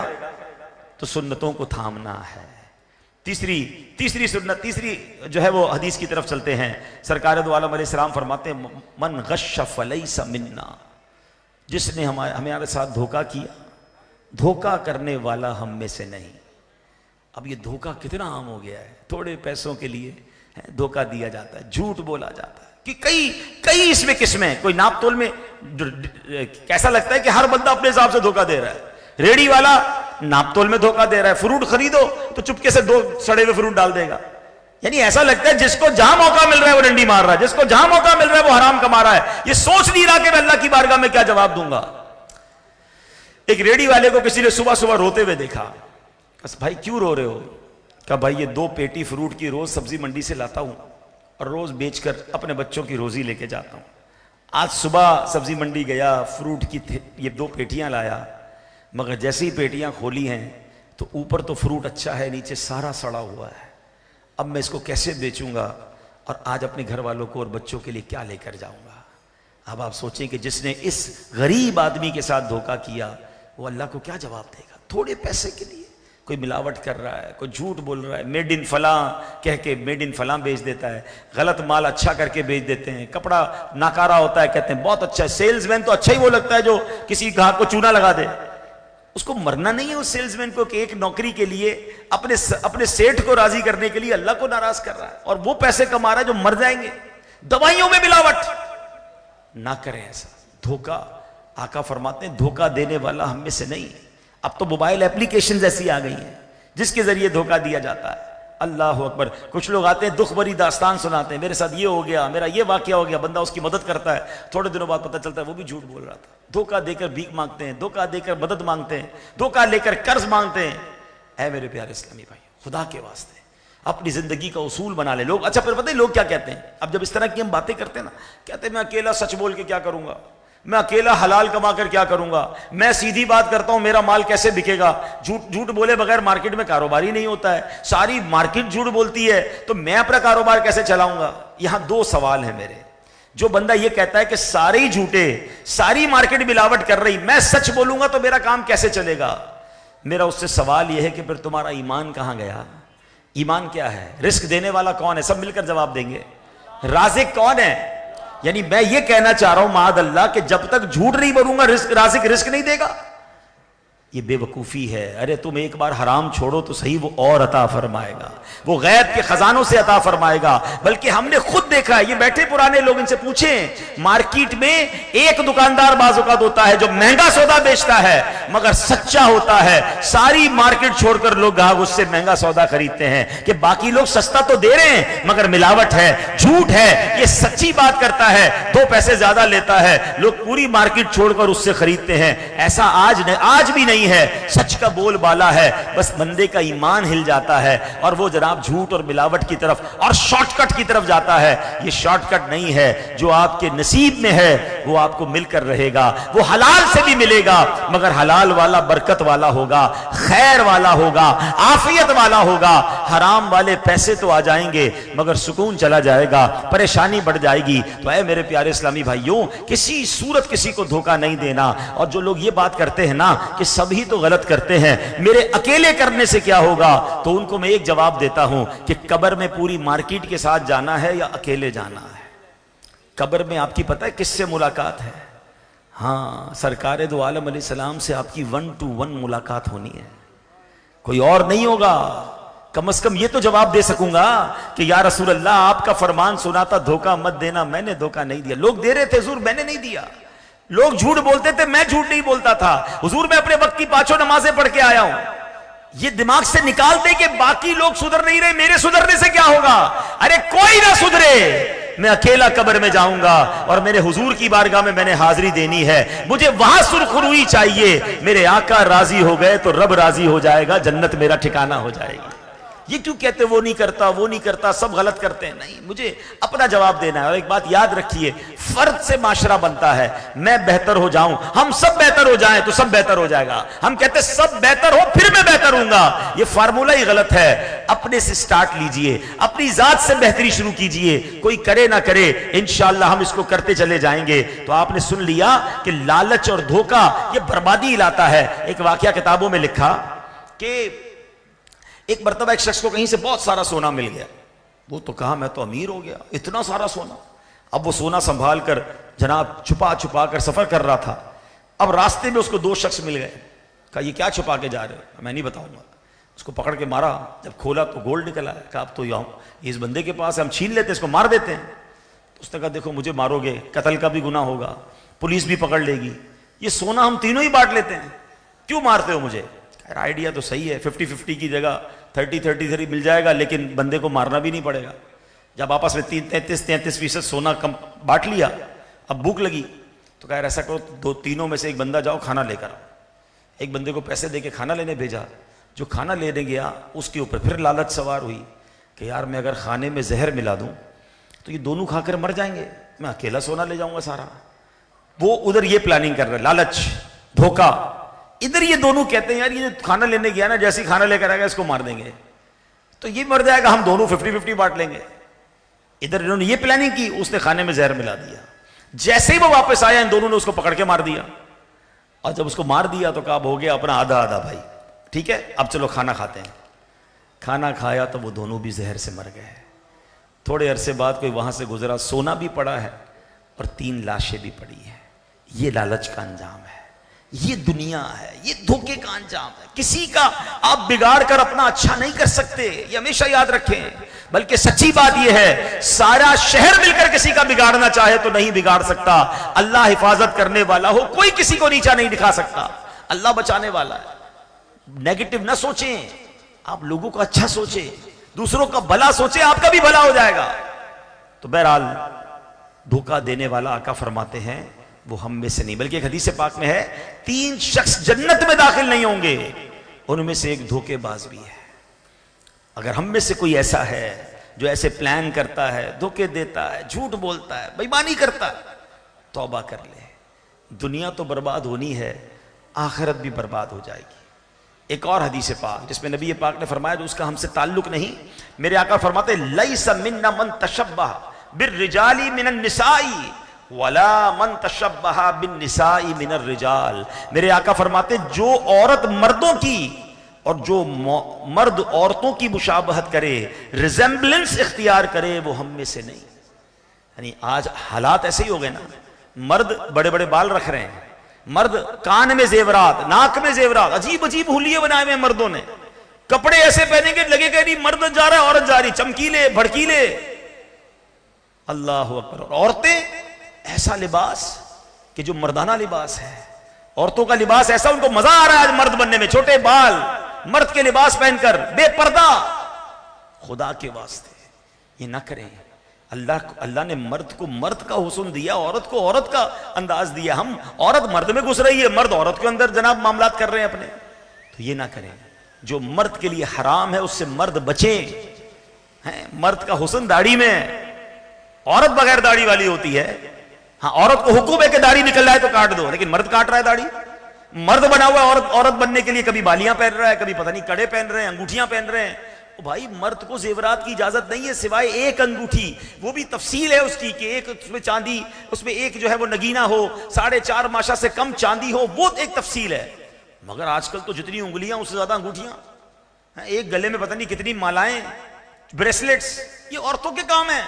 تو سنتوں کو تھامنا ہے. تیسری سنت، تیسری جو ہے وہ حدیث کی طرف چلتے ہیں. سرکار دو عالم علیہ السلام فرماتے ہیں من غش فلیس منا، جس نے ہمارے ساتھ دھوکہ کیا، دھوکہ کرنے والا ہم میں سے نہیں. اب یہ دھوکہ کتنا عام ہو گیا ہے، تھوڑے پیسوں کے لیے دھوکہ دیا جاتا ہے، جھوٹ بولا جاتا ہے کہ کئی اس میں قسمیں. کوئی ناپ تول میں کیسا لگتا ہے کہ ہر بندہ اپنے حساب سے دھوکہ دے رہا ہے. ریڑی والا ناپ تول میں دھوکہ دے رہا ہے، فروٹ خریدو تو چپکے سے 2 سڑے ہوئے فروٹ ڈال دے گا. یعنی ایسا لگتا ہے جس کو جہاں موقع مل رہا ہے وہ ڈنڈی مار رہا ہے، جس کو جہاں موقع مل رہا ہے وہ حرام کما رہا ہے. یہ سوچ نہیں رہا کہ میں اللہ کی بارگاہ میں کیا جواب دوں گا. ایک ریڑی والے کو کسی نے صبح صبح روتے ہوئے دیکھا. بس بھائی کیوں رو رہے ہو؟ کہا بھائی یہ 2 پیٹی فروٹ کی روز سبزی منڈی سے لاتا ہوں اور روز بیچ کر اپنے بچوں کی روزی لے کے جاتا ہوں. آج صبح سبزی منڈی گیا، فروٹ کی یہ 2 پیٹیاں لایا، مگر جیسے ہی پیٹیاں کھولی ہیں تو اوپر تو فروٹ اچھا ہے، نیچے سارا سڑا ہوا ہے. اب میں اس کو کیسے بیچوں گا اور آج اپنے گھر والوں کو اور بچوں کے لیے کیا لے کر جاؤں گا؟ اب آپ سوچیں کہ جس نے اس غریب آدمی کے ساتھ دھوکہ کیا وہ اللہ کو کیا جواب دے گا؟ تھوڑے پیسے کے لیے کوئی ملاوٹ کر رہا ہے، کوئی جھوٹ بول رہا ہے، میڈ ان فلاں کہہ کے میڈ ان فلاں بیچ دیتا ہے، غلط مال اچھا کر کے بیچ دیتے ہیں. کپڑا ناکارہ ہوتا ہے، کہتے ہیں بہت اچھا ہے. سیلز مین تو اچھا ہی وہ لگتا ہے جو کسی گاہک کو چونا لگا دے. اس کو مرنا نہیں ہے اس سیلز مین کو کہ ایک نوکری کے لیے اپنے سیٹھ کو راضی کرنے کے لیے اللہ کو ناراض کر رہا ہے اور وہ پیسے کما رہا ہے جو مر جائیں گے. دوائیوں میں ملاوٹ نہ کریں ایسا. دھوکہ، آقا فرماتے ہیں دھوکہ دینے والا ہم میں سے نہیں. اب تو موبائل اپلیکیشنز ایسی آ گئی ہیں جس کے ذریعے دھوکہ دیا جاتا ہے. اللہ اکبر. کچھ لوگ آتے ہیں دکھ بھری داستان سناتے ہیں، میرے ساتھ یہ ہو گیا، میرا یہ واقعہ ہو گیا. بندہ اس کی مدد کرتا ہے، تھوڑے دنوں بعد پتہ چلتا ہے وہ بھی جھوٹ بول رہا تھا. دھوکہ دے کر بھیک مانگتے ہیں، دھوکہ دے کر مدد مانگتے ہیں، دھوکہ لے کر قرض مانگتے ہیں. اے میرے پیارے اسلامی بھائی، خدا کے واسطے اپنی زندگی کا اصول بنا لے. لوگ اچھا پھر پتہ ہے لوگ کیا کہتے ہیں؟ اب جب اس طرح کی ہم باتیں کرتے ہیں نا، کہتے ہیں میں اکیلا سچ بول کے کیا کروں گا، میں اکیلا حلال کما کر کیا کروں گا، میں سیدھی بات کرتا ہوں میرا مال کیسے بکے گا. جھوٹ بولے بغیر مارکیٹ میں کاروبار ہی نہیں ہوتا ہے، ساری مارکیٹ جھوٹ بولتی ہے تو میں اپنا کاروبار کیسے چلاؤں گا. یہاں 2 سوال ہیں میرے. جو بندہ یہ کہتا ہے کہ سارے ہی جھوٹے، ساری مارکیٹ ملاوٹ کر رہی، میں سچ بولوں گا تو میرا کام کیسے چلے گا، میرا اس سے سوال یہ ہے کہ پھر تمہارا ایمان کہاں گیا؟ ایمان کیا ہے؟ رزق دینے والا کون ہے؟ سب مل کر جواب دیں گے. رازق کون ہے؟ یعنی میں یہ کہنا چاہ رہا ہوں معاذ اللہ کہ جب تک جھوٹ نہیں بولوں گا رازق رزق نہیں دے گا. یہ بے وقوفی ہے. ارے تم ایک بار حرام چھوڑو تو صحیح، وہ اور عطا فرمائے گا، وہ غیب کے خزانوں سے عطا فرمائے گا. بلکہ ہم نے خود دیکھا ہے، یہ بیٹھے پرانے لوگ، ان سے پوچھیں، مارکیٹ میں ایک دکاندار بعض اوقات ہوتا ہے جو مہنگا سودا بیچتا ہے مگر سچا ہوتا ہے. ساری مارکیٹ چھوڑ کر لوگ گاہک اس سے مہنگا سودا خریدتے ہیں کہ باقی لوگ سستا تو دے رہے ہیں مگر ملاوٹ ہے، جھوٹ ہے. یہ سچی بات کرتا ہے، 2 پیسے زیادہ لیتا ہے، لوگ پوری مارکیٹ چھوڑ کر اس سے خریدتے ہیں. ایسا آج بھی نہیں ہے. سچ کا بول بالا ہے، بس بندے کا ایمان ہل جاتا ہے اور وہ جناب جھوٹ اور ملاوٹ کی طرف اور شارٹ کٹ کی طرف جاتا ہے. یہ شارٹ کٹ نہیں ہے، جو آپ کے نصیب میں ہے وہ آپ کو مل کر رہے گا. وہ حلال سے بھی ملے گا مگر حلال والا برکت والا ہوگا، خیر والا ہوگا، عافیت والا ہوگا. حرام والے پیسے تو آ جائیں گے مگر سکون چلا جائے گا، پریشانی بڑھ جائے گی. تو اے میرے پیارے اسلامی بھائیوں، کسی صورت کسی کو دھوکہ نہیں دینا. اور جو لوگ یہ بات کرتے ہیں نا کہ سبھی تو غلط کرتے ہیں، میرے اکیلے کرنے سے کیا ہوگا، تو ان کو میں ایک جواب دیتا ہوں کہ قبر میں پوری مارکیٹ کے ساتھ جانا ہے یا اکیلے جانا ہے. قبر میں آپ کی پتہ ہے کس سے ملاقات ہے؟ ہاں، سرکار دو عالم علیہ السلام سے آپ کی 1 to 1 ملاقات ہونی ہے، کوئی اور نہیں ہوگا. کم از کم یہ تو جواب دے سکوں گا کہ یا رسول اللہ آپ کا فرمان سنا تھا دھوکہ مت دینا، میں نے دھوکہ نہیں دیا. لوگ دے رہے تھے حضور، میں نے نہیں دیا. لوگ جھوٹ بولتے تھے، میں جھوٹ نہیں بولتا تھا. حضور میں اپنے وقت کی 5 نمازیں پڑھ کے آیا ہوں. یہ دماغ سے نکال دے کہ باقی لوگ سدھر نہیں رہے، میرے سدھرنے سے کیا ہوگا؟ ارے کوئی نہ سدھرے، میں اکیلا قبر میں جاؤں گا اور میرے حضور کی بارگاہ میں نے حاضری دینی ہے، مجھے وہاں سرخروئی چاہیے، میرے آقا راضی ہو گئے تو رب راضی ہو جائے گا، جنت میرا ٹھکانہ ہو جائے گی۔ یہ کیوں کہتے وہ نہیں کرتا وہ نہیں کرتا، سب غلط کرتے ہیں؟ نہیں، مجھے اپنا جواب دینا ہے۔ اور ایک بات یاد رکھیے، فرد سے معاشرہ بنتا ہے، میں بہتر ہو جاؤں، ہم سب بہتر ہو جائیں تو سب بہتر ہو جائے گا، ہم کہتے سب بہتر ہو پھر میں بہتر ہوں گا، یہ فارمولہ ہی غلط ہے۔ اپنے سے سٹارٹ لیجئے، اپنی ذات سے بہتری شروع کیجئے، کوئی کرے نہ کرے، انشاءاللہ ہم اس کو کرتے چلے جائیں گے۔ تو آپ نے سن لیا کہ لالچ اور دھوکہ یہ بربادی لاتا ہے۔ ایک واقعہ کتابوں میں لکھا کہ ایک مرتبہ ایک شخص کو کہیں سے بہت سارا سونا مل گیا، وہ تو کہا میں تو امیر ہو گیا، اتنا سارا سونا۔ اب وہ سونا سنبھال کر جناب چھپا چھپا کر سفر کر رہا تھا۔ اب راستے میں اس کو دو شخص مل گئے، کہا یہ کیا چھپا کے جا رہے ہو؟ میں نہیں بتاؤں گا۔ اس کو پکڑ کے مارا، جب کھولا تو گولڈ نکلا ہے۔ کہا اب تو یہاں اس بندے کے پاس ہے، ہم چھین لیتے ہیں، اس کو مار دیتے ہیں۔ تو اس نے کہا دیکھو مجھے مارو گے قتل کا بھی گناہ ہوگا، پولیس بھی پکڑ لے گی، یہ سونا ہم تینوں ہی بانٹ لیتے ہیں، کیوں مارتے ہو مجھے؟ آئیڈیا تو صحیح ہے، 50-50 کی جگہ 30-33 مل جائے گا، لیکن بندے کو مارنا بھی نہیں پڑے گا۔ جب آپس میں 33% سونا کم بانٹ لیا، اب بھوک لگی تو کہا ایسا کرو تینوں میں سے ایک بندہ جاؤ کھانا لے کر آؤ۔ ایک بندے کو پیسے دے کے کھانا لینے بھیجا، جو کھانا لینے گیا اس کے اوپر پھر لالچ سوار ہوئی کہ یار میں اگر کھانے میں زہر ملا دوں تو یہ دونوں کھا کر مر جائیں گے، میں اکیلا سونا لے جاؤں گا سارا۔ وہ ادھر یہ پلاننگ کر رہا ہے، لالچ دھوکا، ادھر یہ دونوں کہتے ہیں یار یہ کھانا لینے گیا نا، جیسے کھانا لے کر آئے گا اس کو مار دیں گے تو یہ مر جائے گا، ہم دونوں 50-50 بانٹ لیں گے۔ ادھر انہوں نے یہ پلاننگ کی، اس نے کھانے میں زہر ملا دیا، جیسے ہی وہ واپس آیا ان دونوں نے اس کو پکڑ کے مار دیا، اور جب اس کو مار دیا تو کہا اب ہو گیا اپنا آدھا آدھا بھائی، ٹھیک ہے اب چلو کھانا کھاتے ہیں۔ کھانا کھایا تو وہ دونوں بھی زہر سے مر گئے۔ تھوڑے عرصے بعد کوئی وہاں سے گزرا، سونا بھی پڑا ہے اور 3 لاشیں بھی پڑی ہیں۔ یہ لالچ کا انجام ہے، یہ دنیا ہے، یہ دھوکے کا انجام ہے۔ کسی کا آپ بگاڑ کر اپنا اچھا نہیں کر سکتے، یہ ہمیشہ یاد رکھیں۔ بلکہ سچی بات یہ ہے سارا شہر مل کر کسی کا بگاڑنا چاہے تو نہیں بگاڑ سکتا۔ اللہ حفاظت کرنے والا ہو، کوئی کسی کو نیچا نہیں دکھا سکتا، اللہ بچانے والا ہے۔ نیگیٹو نہ سوچیں، آپ لوگوں کا اچھا سوچیں، دوسروں کا بھلا سوچیں، آپ کا بھی بھلا ہو جائے گا۔ تو بہرحال دھوکہ دینے والا آقا فرماتے ہیں وہ ہم میں سے نہیں، بلکہ ایک حدیث پاک میں ہے 3 شخص جنت میں داخل نہیں ہوں گے، ان میں سے ایک دھوکے باز بھی ہے۔ اگر ہم میں سے کوئی ایسا ہے جو ایسے پلان کرتا ہے، دھوکے دیتا ہے، جھوٹ بولتا ہے، بے ایمانی کرتا ہے، توبہ کر لے، دنیا تو برباد ہونی ہے، آخرت بھی برباد ہو جائے گی۔ ایک اور حدیث پاک جس میں نبی پاک نے فرمایا جو اس کا ہم سے تعلق نہیں، میرے آقا فرماتے لیس منا من تشبہ بالرجال من النساء ولا من تشبہ بالنساء من الرجال۔ میرے آقا فرماتے جو عورت مردوں کی اور جو مرد عورتوں کی مشابہت کرے، ریزمبلنس اختیار کرے، وہ ہم میں سے نہیں۔ یعنی آج حالات ایسے ہی ہو گئے نا، مرد بڑے بڑے بال رکھ رہے ہیں، مرد کان میں زیورات، ناک میں زیورات، عجیب عجیب حلیے بنائے ہوئے مردوں نے، کپڑے ایسے پہنیں گے لگے گا نہیں مرد جا رہا ہے عورت جا رہی، چمکیلے بھڑکیلے، اللہ اکبر۔ اور عورتیں ایسا لباس کہ جو مردانہ لباس ہے، عورتوں کا لباس ایسا ان کو مزہ آ رہا ہے آج مرد بننے میں، چھوٹے بال، مرد کے لباس پہن کر بے پردہ۔ خدا کے واسطے یہ نہ کریں۔ اللہ نے مرد کو مرد کا حسن دیا، عورت کو عورت کا انداز دیا۔ ہم عورت مرد میں گھس رہی ہے، مرد عورت کے اندر جناب معاملات کر رہے ہیں اپنے، تو یہ نہ کریں۔ جو مرد کے لیے حرام ہے اس سے مرد بچیں۔ مرد کا حسن داڑھی میں ہے، عورت بغیر داڑھی والی ہوتی ہے۔ ہاں عورت کو حکم ہے کہ داڑھی نکل رہا ہے تو کاٹ دو، لیکن مرد کاٹ رہا ہے داڑھی۔ مرد بنا ہوا ہے عورت بننے کے لیے، کبھی بالیاں پہن رہا ہے، کبھی پتہ نہیں کڑے پہن رہے ہیں، انگوٹھیاں پہن رہے ہیں۔ بھائی مرد کو زیورات کی اجازت نہیں ہے سوائے ایک انگوٹھی، وہ بھی تفصیل ہے اس کی کہ ایک اس میں چاندی، اس میں ایک جو ہے وہ نگینہ ہو، 4.5 ماشا سے کم چاندی ہو، وہ ایک تفصیل ہے۔ مگر آج کل تو جتنی انگلیاں اس سے زیادہ انگوٹھیاں، ایک گلے میں پتہ نہیں کتنی مالائیں، بریسلیٹس، یہ عورتوں کے کام ہیں۔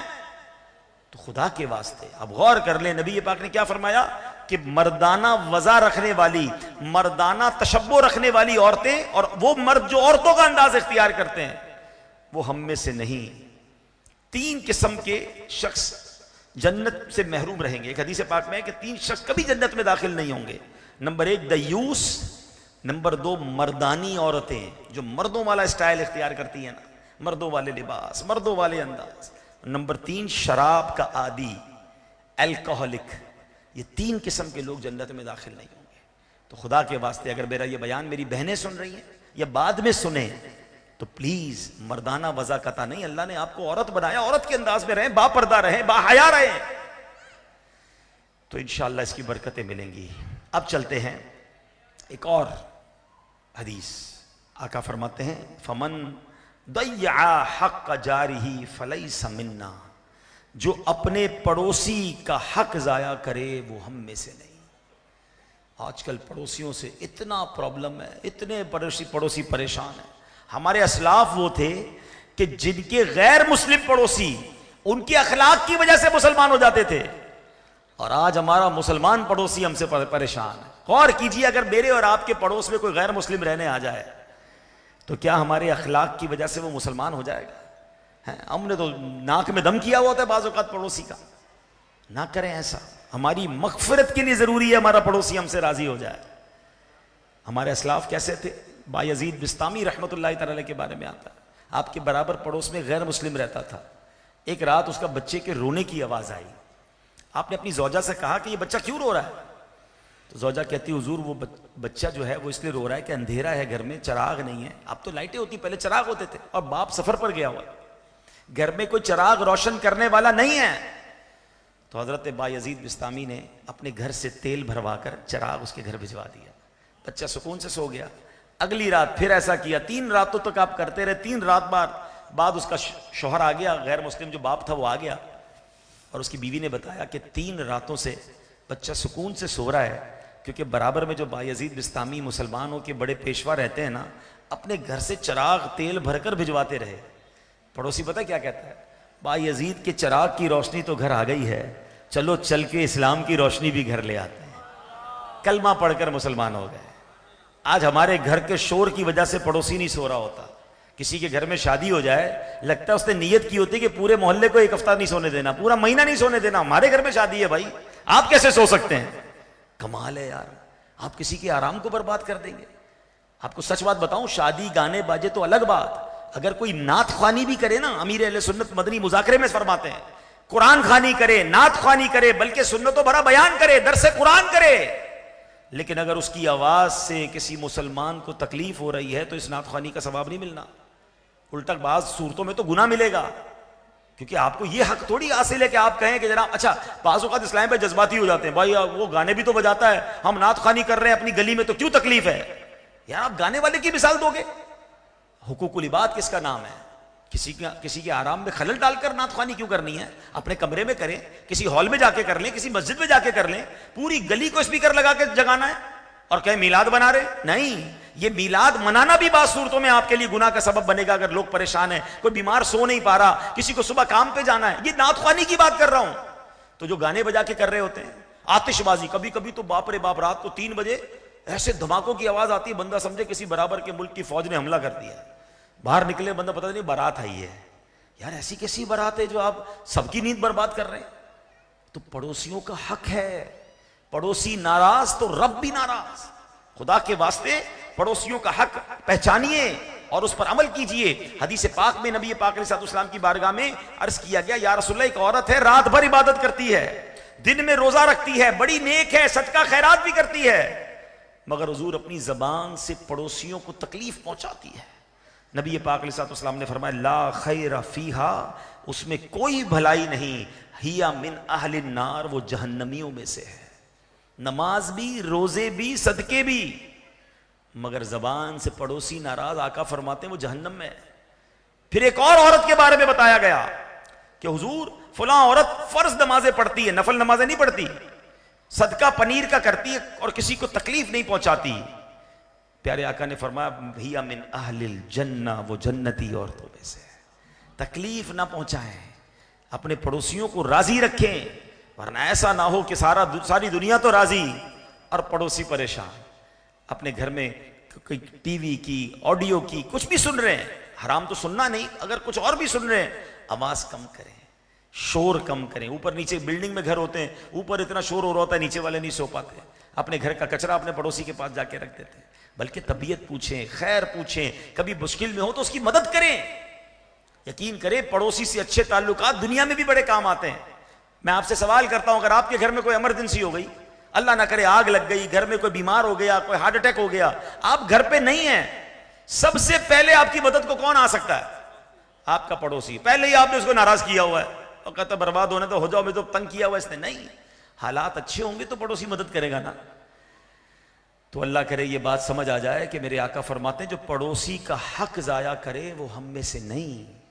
تو خدا کے واسطے اب غور کر لیں، نبی پاک نے کیا فرمایا کہ مردانہ وضع رکھنے والی، مردانہ تشبہ رکھنے والی عورتیں اور وہ مرد جو عورتوں کا انداز اختیار کرتے ہیں وہ ہم میں سے نہیں۔ 3 قسم کے شخص جنت سے محروم رہیں گے۔ ایک حدیث پاک میں ہے کہ 3 شخص کبھی جنت میں داخل نہیں ہوں گے۔ نمبر 1 دیوس، نمبر 2 مردانی عورتیں جو مردوں والا اسٹائل اختیار کرتی ہیں نا، مردوں والے لباس، مردوں والے انداز۔ نمبر 3 شراب کا عادی، الکوہلک۔ یہ 3 قسم کے لوگ جنت میں داخل نہیں ہوں گے۔ تو خدا کے واسطے اگر میرا یہ بیان میری بہنیں سن رہی ہیں یا بعد میں سنیں تو پلیز مردانہ وضاقتہ نہیں، اللہ نے آپ کو عورت بنایا، عورت کے انداز میں رہیں، با پردہ رہیں، با حیا رہیں، تو انشاءاللہ اس کی برکتیں ملیں گی۔ اب چلتے ہیں ایک اور حدیث۔ آقا فرماتے ہیں فمن ضیع حق جارہ فلیس منا، جو اپنے پڑوسی کا حق ضائع کرے وہ ہم میں سے نہیں۔ آج کل پڑوسیوں سے اتنا پرابلم ہے، اتنے پڑوسی پریشان ہیں۔ ہمارے اسلاف وہ تھے کہ جن کے غیر مسلم پڑوسی ان کے اخلاق کی وجہ سے مسلمان ہو جاتے تھے، اور آج ہمارا مسلمان پڑوسی ہم سے پریشان ہے۔ غور کیجئے، اگر میرے اور آپ کے پڑوس میں کوئی غیر مسلم رہنے آ جائے تو کیا ہمارے اخلاق کی وجہ سے وہ مسلمان ہو جائے گا؟ ہم نے تو ناک میں دم کیا ہوا ہوتا ہے بعض اوقات پڑوسی کا۔ نہ کریں ایسا، ہماری مغفرت کے لیے ضروری ہے ہمارا پڑوسی ہم سے راضی ہو جائے۔ ہمارے اسلاف کیسے تھے؟ بایزید بستامی رحمۃ اللہ تعالی کے بارے میں آتا ہے، آپ کے برابر پڑوس میں غیر مسلم رہتا تھا۔ ایک رات اس کا بچے کے رونے کی آواز آئی۔ آپ نے اپنی زوجہ سے کہا کہ یہ بچہ کیوں رو رہا ہے؟ تو زوجہ کہتی حضور وہ بچہ جو ہے وہ اس لیے رو رہا ہے کہ اندھیرا ہے گھر میں، چراغ نہیں ہے۔ اب تو لائٹیں ہوتی، پہلے چراغ ہوتے تھے، اور باپ سفر پر گیا ہوا، گھر میں کوئی چراغ روشن کرنے والا نہیں ہے۔ تو حضرت بایزید بستامی نے اپنے گھر سے تیل بھروا کر چراغ اس کے گھر بھجوا دیا۔ بچہ سکون سے سو گیا۔ اگلی رات پھر ایسا کیا، 3 راتوں تک آپ کرتے رہے۔ 3 رات بعد اس کا شوہر آ گیا، غیر مسلم جو باپ تھا وہ آ گیا، اور اس کی بیوی نے بتایا کہ 3 راتوں سے بچہ سکون سے سو رہا ہے، کیونکہ برابر میں جو بایزید بستامی مسلمانوں کے بڑے پیشوا رہتے ہیں نا، اپنے گھر سے چراغ تیل بھر کر بھجواتے رہے۔ پڑوسی پتہ کیا کہتا ہے؟ بایزید کے چراغ کی روشنی تو گھر آ گئی ہے، چلو چل کے اسلام کی روشنی بھی گھر لے آتے ہیں۔ کلمہ پڑھ کر مسلمان ہو گئے۔ آج ہمارے گھر کے شور کی وجہ سے پڑوسی نہیں سو رہا ہوتا۔ کسی کے گھر میں شادی ہو جائے، لگتا ہے اس نے نیت کی ہوتی کہ پورے محلے کو ایک ہفتہ نہیں سونے دینا، پورا مہینہ نہیں سونے دینا۔ ہمارے گھر میں شادی ہے بھائی، آپ کیسے سو سکتے ہیں؟ کمال ہے یار، آپ کسی کے آرام کو برباد کر دیں گے۔ آپ کو سچ بات بتاؤں، شادی گانے باجے تو الگ بات، اگر کوئی نعت خوانی بھی کرے نا، امیر اہل سنت مدنی مذاکرے میں فرماتے ہیں، قرآن خوانی کرے، نعت خوانی کرے، بلکہ سنت و بھرا بیان کرے، درس قرآن کرے، لیکن اگر اس کی آواز سے کسی مسلمان کو تکلیف ہو رہی ہے تو اس نعت خوانی کا ثواب نہیں ملنا، الٹا بعض صورتوں میں تو گناہ ملے گا، کیونکہ آپ کو یہ حق تھوڑی حاصل ہے کہ آپ کہیں کہ جناب اچھا بعض اوقات اسلام پہ جذباتی ہو جاتے ہیں، بھائی وہ گانے بھی تو بجاتا ہے، ہم نعت خوانی کر رہے ہیں اپنی گلی میں تو کیوں تکلیف ہے؟ یار آپ گانے والے کی مثال دو گے؟ حقوق العباد کس کا نام ہے؟ کسی کے آرام میں خلل ڈال کر نعت خوانی کیوں کرنی ہے؟ اپنے کمرے میں کریں، کسی ہال میں جا کے کر لیں، کسی مسجد میں جا کے کر لیں، پوری گلی کو اسپیکر لگا کے جگانا ہے اور کہیں میلاد بنا رہے؟ نہیں، یہ میلاد منانا بھی بعض صورتوں میں آپ کے لیے گناہ کا سبب بنے گا۔ اگر لوگ پریشان ہیں، کوئی بیمار سو نہیں پا رہا، کسی کو صبح کام پہ جانا ہے، یہ نعت خوانی کی بات کر رہا ہوں۔ تو جو گانے بجا کے کر رہے ہوتے ہیں، آتش بازی، کبھی کبھی تو باپ رے باپ، رات کو 3 بجے ایسے دھماکوں کی آواز آتی ہے، بندہ سمجھے کسی برابر کے ملک کی فوج نے حملہ کر دیا، باہر نکلے بندہ پتہ نہیں بارات آئی ہے۔ یار ایسی کیسی بارات ہے جو آپ سب کی نیند برباد کر رہے ہیں؟ تو پڑوسیوں کا حق ہے، پڑوسی ناراض تو رب بھی ناراض۔ خدا کے واسطے پڑوسیوں کا حق پہچانیے اور اس پر عمل کیجئے۔ حدیث پاک میں نبی پاک علیہ السلام کی بارگاہ میں عرض کیا گیا، یا رسول اللہ، ایک عورت ہے رات بھر عبادت کرتی ہے، دن میں روزہ رکھتی ہے، بڑی نیک ہے، صدقہ خیرات بھی کرتی ہے، مگر حضور اپنی زبان سے پڑوسیوں کو تکلیف پہنچاتی ہے۔ نبی پاک علیہ السلام نے فرمایا، لا خیر فیہا، اس میں کوئی بھلائی نہیں، ہیا من اہل النار، وہ جہنمیوں میں سے ہے۔ نماز بھی، روزے بھی، صدقے بھی، مگر زبان سے پڑوسی ناراض، آقا فرماتے ہیں وہ جہنم میں ہے۔ پھر ایک اور عورت کے بارے میں بتایا گیا کہ حضور فلاں عورت فرض نمازیں پڑھتی ہے، نفل نمازیں نہیں پڑھتی، صدقہ پنیر کا کرتی ہے اور کسی کو تکلیف نہیں پہنچاتی۔ پیارے آقا نے فرمایا، ہی من اہل الجنہ، وہ جنتی عورتوں میں سے ہے۔ تکلیف نہ پہنچائیں، اپنے پڑوسیوں کو راضی رکھیں، ورنہ ایسا نہ ہو کہ ساری دنیا تو راضی اور پڑوسی پریشان۔ اپنے گھر میں کوئی ٹی وی کی، آڈیو کی، کچھ بھی سن رہے ہیں، حرام تو سننا نہیں، اگر کچھ اور بھی سن رہے ہیں، آواز کم کریں، شور کم کریں۔ اوپر نیچے بلڈنگ میں گھر ہوتے ہیں، اوپر اتنا شور ہو رہا ہوتا ہے، نیچے والے نہیں سو پاتے، اپنے گھر کا کچرا اپنے پڑوسی کے پاس جا کے رکھ دیتے ہیں۔ بلکہ طبیعت پوچھیں، خیر پوچھیں، کبھی مشکل میں ہو تو اس کی مدد کریں. یقین کریں پڑوسی سے اچھے تعلقات دنیا میں بھی بڑے کام آتے ہیں. میں آپ سے سوال کرتا ہوں، اگر آپ کے گھر میں کوئی ایمرجنسی ہو گئی، اللہ نہ کرے آگ لگ گئی، گھر میں کوئی بیمار ہو گیا، کوئی ہارٹ اٹیک ہو گیا، آپ گھر پہ نہیں ہیں، سب سے پہلے آپ کی مدد کو کون آ سکتا ہے؟ آپ کا پڑوسی. پہلے ہی آپ نے اس کو ناراض کیا ہوا ہے اور کہتا برباد ہونے تو ہو جاؤ، میں تو تنگ کیا ہوا اس نے. نہیں، حالات اچھے ہوں گے تو پڑوسی مدد کرے گا نا. تو اللہ کرے یہ بات سمجھ آ جائے کہ میرے آقا فرماتے ہیں جو پڑوسی کا حق ضائع کرے وہ ہم میں سے نہیں.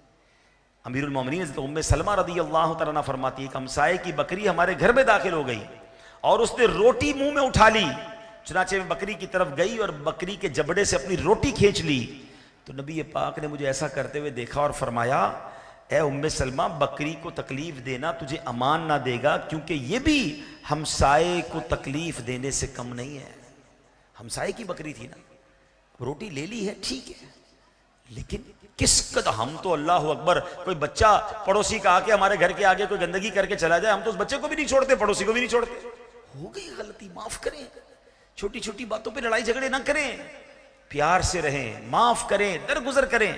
امیر المومنین حضرت ام سلمہ رضی اللہ تعالیٰ عنہ فرماتی ہے کہ ہمسائے کی بکری ہمارے گھر میں داخل ہو گئی اور اس نے روٹی منہ میں اٹھا لی. چنانچہ میں بکری کی طرف گئی اور بکری کے جبڑے سے اپنی روٹی کھینچ لی. تو نبی پاک نے مجھے ایسا کرتے ہوئے دیکھا اور فرمایا اے ام سلمہ بکری کو تکلیف دینا تجھے امان نہ دے گا، کیونکہ یہ بھی ہمسائے کو تکلیف دینے سے کم نہیں ہے. ہمسائے کی بکری تھی نا، روٹی لے لی ہے ٹھیک ہے، لیکن کس قدر ہم تو اللہ اکبر، کوئی بچہ پڑوسی کا آ کے ہمارے گھر کے آگے کوئی گندگی کر کے چلا جائے، ہم تو اس بچے کو بھی نہیں چھوڑتے، پڑوسی کو بھی نہیں چھوڑتے. ہو گئی غلطی، معاف کریں. چھوٹی چھوٹی باتوں پہ لڑائی جھگڑے نہ کریں، پیار سے رہیں، معاف کریں، درگزر کریں.